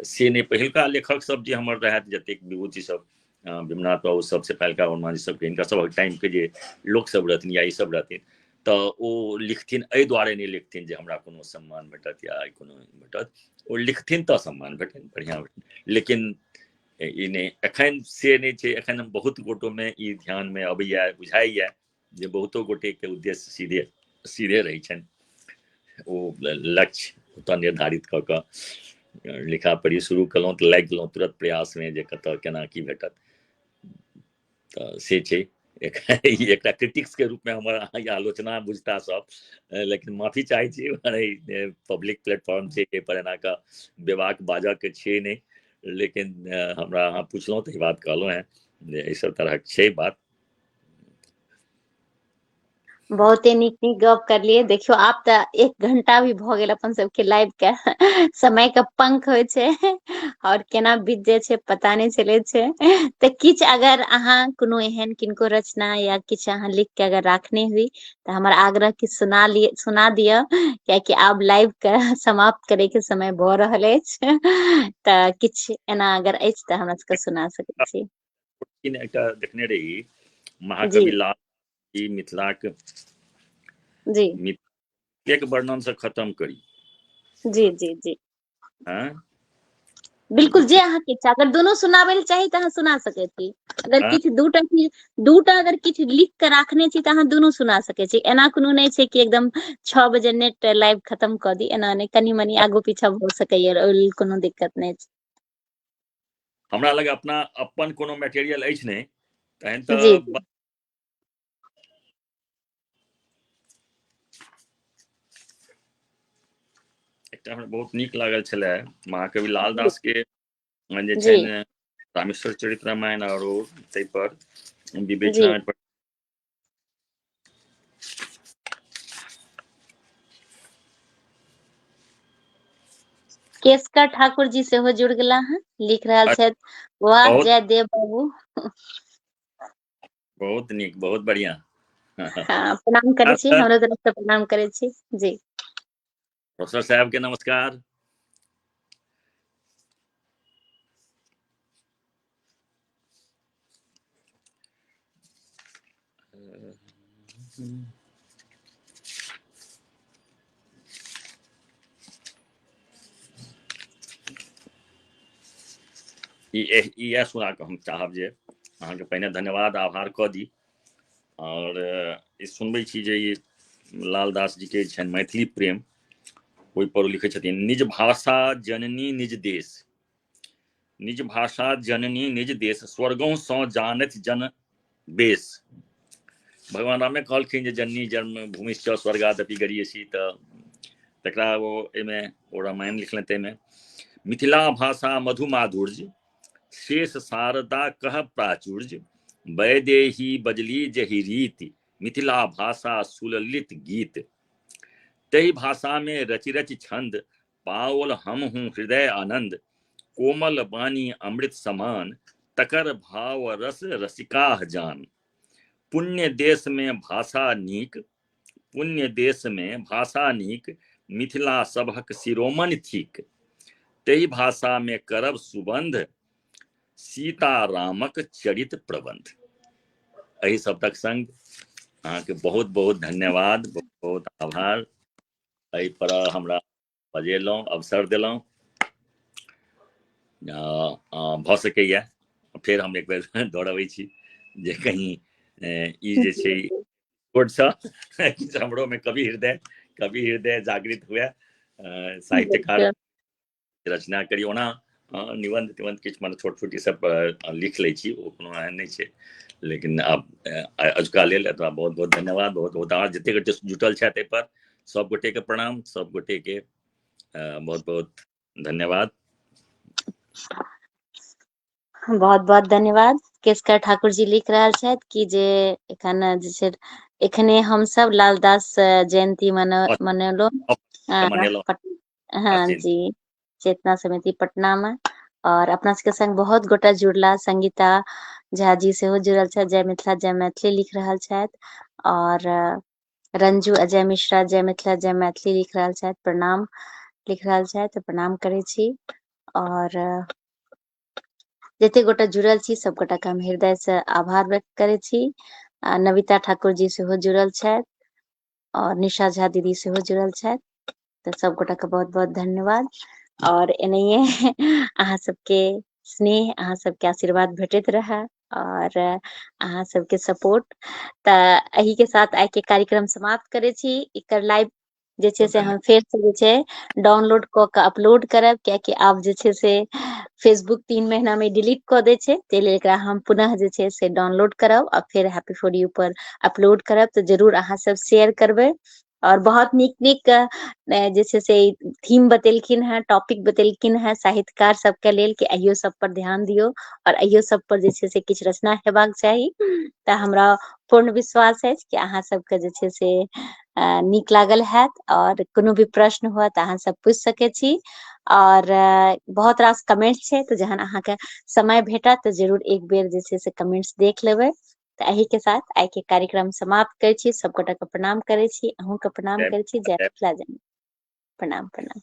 से नहीं, पहिलका लेखक सब जे हमर रहत जतेक विभूति सब, विमनाथ बाबू सबसे पहिलका वर्मा जी सबके, हिनका सबक टाइम के जे लोक सब रहथिन या ई सब रहथिन, तऽ ओ लिखथिन एहि दुआरे नहीं लिखथिन जे हमरा कोनो सम्मान भेटत या कोनो भेटत, ओ लिखथिन तऽ सम्मान भेटनि, बढ़िआँ भेटनि। लेकिन ई नहीं, एखन से नहीं छै, एखन हम बहुत गोटो में ई ध्यान में अबैया, बुझाइया जे बहुतो गोटे के उद्देश्य सीधे सीधे रहै छनि, ओ लक्ष्य ओतऽ निर्धारित कऽ कऽ लिखा पढ़ी शुरू केलहुँ तऽ लागि गेलहुँ तुरंत प्रयास में जे कतऽ केना की भेटत। तऽ से छै एकटा क्रिटिक्स के रूप में हमर आलोचना बुझता सब, लेकिन माफी चाहै छी, पब्लिक प्लेटफॉर्म छै, एहि पर एना कऽ बेबाक बाजऽ के छै नहीं, लेकिन हमरा अहाँ पुछलहुँ तऽ ई बात कहलहुँ हैं जे एहि सब तरहक छै बात। बहुते नीक नीक गप करलियै। देखियो आब तऽ 1 घंटा भी भऽ गेल अपन सबके लाइव के समय के पंख होइ छै और केना बीत जाइ छै पता नहीं चलै छै। तऽ किछु अगर अहाँ कोनो एहन किनको रचना या किछु अहाँ लिख के अगर राखने हुई तऽ हमर आग्रह कि सुना दिअ, कियाकि आब लाइव के समाप्त करे के समय भऽ रहल अछि। तऽ किछु एना अगर अछि तऽ हमरा सबके सुना सकै छी। एकटा देखने रही जी महाकवि लाल जी मिथिलाक जी मिथिलेक वर्णन से खत्म करी। जी जी जी हाँ बिल्कुल, जे अहाँके इच्छा, अगर दुनू सुनाबै लेल चाही तऽ अहाँ सुना सकै छी। अगर हाँ किछु दूटा अगर किछु लिख के राखने छी तऽ अहाँ दुनू सुना सकै छी। एना कोनो नहि छै कि एकदम 6 बजे नेट लाइव खत्म कऽ दी, एना नहि, कनि मनी आगू पीछा भऽ सकैया, ओहि लेल कोनो दिक्कत नहि छै। हमरा लग अपना अपन कोनो मटेरियल अछि नहीं, तहन जी जी तऽ एकटा हमरा बहुत नीक लागल छलै महाकवि लाल जी दास के जे जी छनि रामेश्वर चरित रामायण और ताहि पर जी विवेचना पर केशकर ठाकुर जी सेहो जुड़ गेला हैं, लिख रहल छथि, वाह बहुत जयदेव बाबू। बहुत नीक, बहुत बढ़िया। हाँ, प्रणाम करै छी, सर, हमरो तरफ से प्रणाम करै छी जी। प्रोफेसर साहब के नमस्कार। इएह सुना कऽ हम चाहब जे अहाँके पहिने धन्यवाद आभार कऽ दी, और ई सुनबै छी जे ई लाल दास जी के छनि मैथिली प्रेम, ओहि पर लिखै छथिन, निज भाषा जननी निज देश, निज भाषा जननी निज देश, स्वर्गों सँ जानत जन बेस भगवान रामे कहलखिन जे जननी जन्म भूमिश्च स्वर्गादपि गरीयसी, तऽ तकरा वो एमे ओ रामायण लिखलनि ताहिमे मिथिला भाषा मधुमाधुर्य शेष शारदा कह प्राचुर्य वैदेही बजली जहि रीति मिथिला भाषा सुललित गीत। तही भाषा में रचि रचि छंद पाओल हम हूँ हृदय आनंद कोमल वाणी अमृत समान तकर भाव रस रसिका जान। पुण्य देश में भाषा नीक पुण्य देश में भाषा नीक मिथिला सभक शिरोमणि थीक। तही भाषा में करब सुबंध सीता रामक चरित प्रबंध। एहि शब्दक संग अहाँके बहुत बहुत धन्यवाद, बहुत बहुत आभार। एहि पर हमरा बजेलहुँ, अवसर देलहुँ। भऽ सकैए फेर हम एक बेर दौड़बै छी जे कहीं ई जे छै किछु हमरोमे कवि हृदय जागृत हुए, साहित्यकार रचना करी। ओना निबंध तिबंध किछु मन छोट छोट ई सब लिख लै छी, ओ कोनो एहन नहि छै, लेकिन आब अजुका लेल एतबा बहुत बहुत धन्यवाद, बहुत बहुत आभार। जतेक गोटे जुटल छथि एहि पर सब गोटे के प्रणाम, सब गोटे के बहुत बहुत धन्यवाद। बहुत बहुत धन्यवाद। केशकर ठाकुर जी लिख रहल छथि कि जे एखन जे छै एखने हम सब लालदास जयंती मनेलहुँ। हाँ जी, चेतना समिति पटना में, और अपना सबके संग बहुत गोटा जुड़ला। संगीता झा जी सेहो जुड़ल छथि, जय मिथिला जय मैथिली लिख रहल छथि, और रंजू अजय मिश्रा जय मिथिला जय मैथिली लिख रहल छथि, प्रणाम लिख रहल छथि, प्रणाम करै छी। और जते गोटा जुड़ल छी सब गोटा के हम हृदय से आभार व्यक्त करे छी। नविता ठाकुर जी सेहो जुड़ल छथि, और निशा झा दीदी सेहो जुड़ल छथि, तऽ सब गोटा के बहुत बहुत धन्यवाद। और एनाहिए अहाँ सबके स्नेह, अहाँ सबके आशीर्वाद भेटैत रहे, और अहाँ सबके सपोर्ट। तऽ एही के साथ आइ के कार्यक्रम समाप्त करे छी। एकर लाइव जे छै से हम फेर से जे छै डाउनलोड कऽ के अपलोड करब, कियाकि आब जे छै से फेसबुक 3 महीना में डिलीट कऽ दै छै, ताहि लेल एकरा हम पुनः जे छै से डाउनलोड करब आ फेर happy for U per upload करब। तऽ जरूर अहाँ सब शेयर करबै। और बहुत नीक नीक जे छै से थीम बतेलखिन हैं, टॉपिक बतेलखिन हैं साहित्यकार सबके लेल कि अहियो सब पर ध्यान दियौ, और अहियो सब पर जे छै से किछु रचना हेबाक चाही। तऽ हमरा पूर्ण विश्वास अछि कि अहाँ सबके जे छै से नीक लागल हैत, और कोनो भी प्रश्न हुआ तऽ अहाँ सब पूछि सकै छी। और बहुत रास कमेंट छै, तऽ जहन अहाँके समय भेटत तऽ जरूर एक बेर जे छै से कमेंट्स देख लेबै। तऽ एही के साथ आइ के कार्यक्रम समाप्त करै छी। सब गोटा के प्रणाम करै छी, अहूँ के प्रणाम करै छी। जय मिथिला जय। प्रणाम प्रणाम।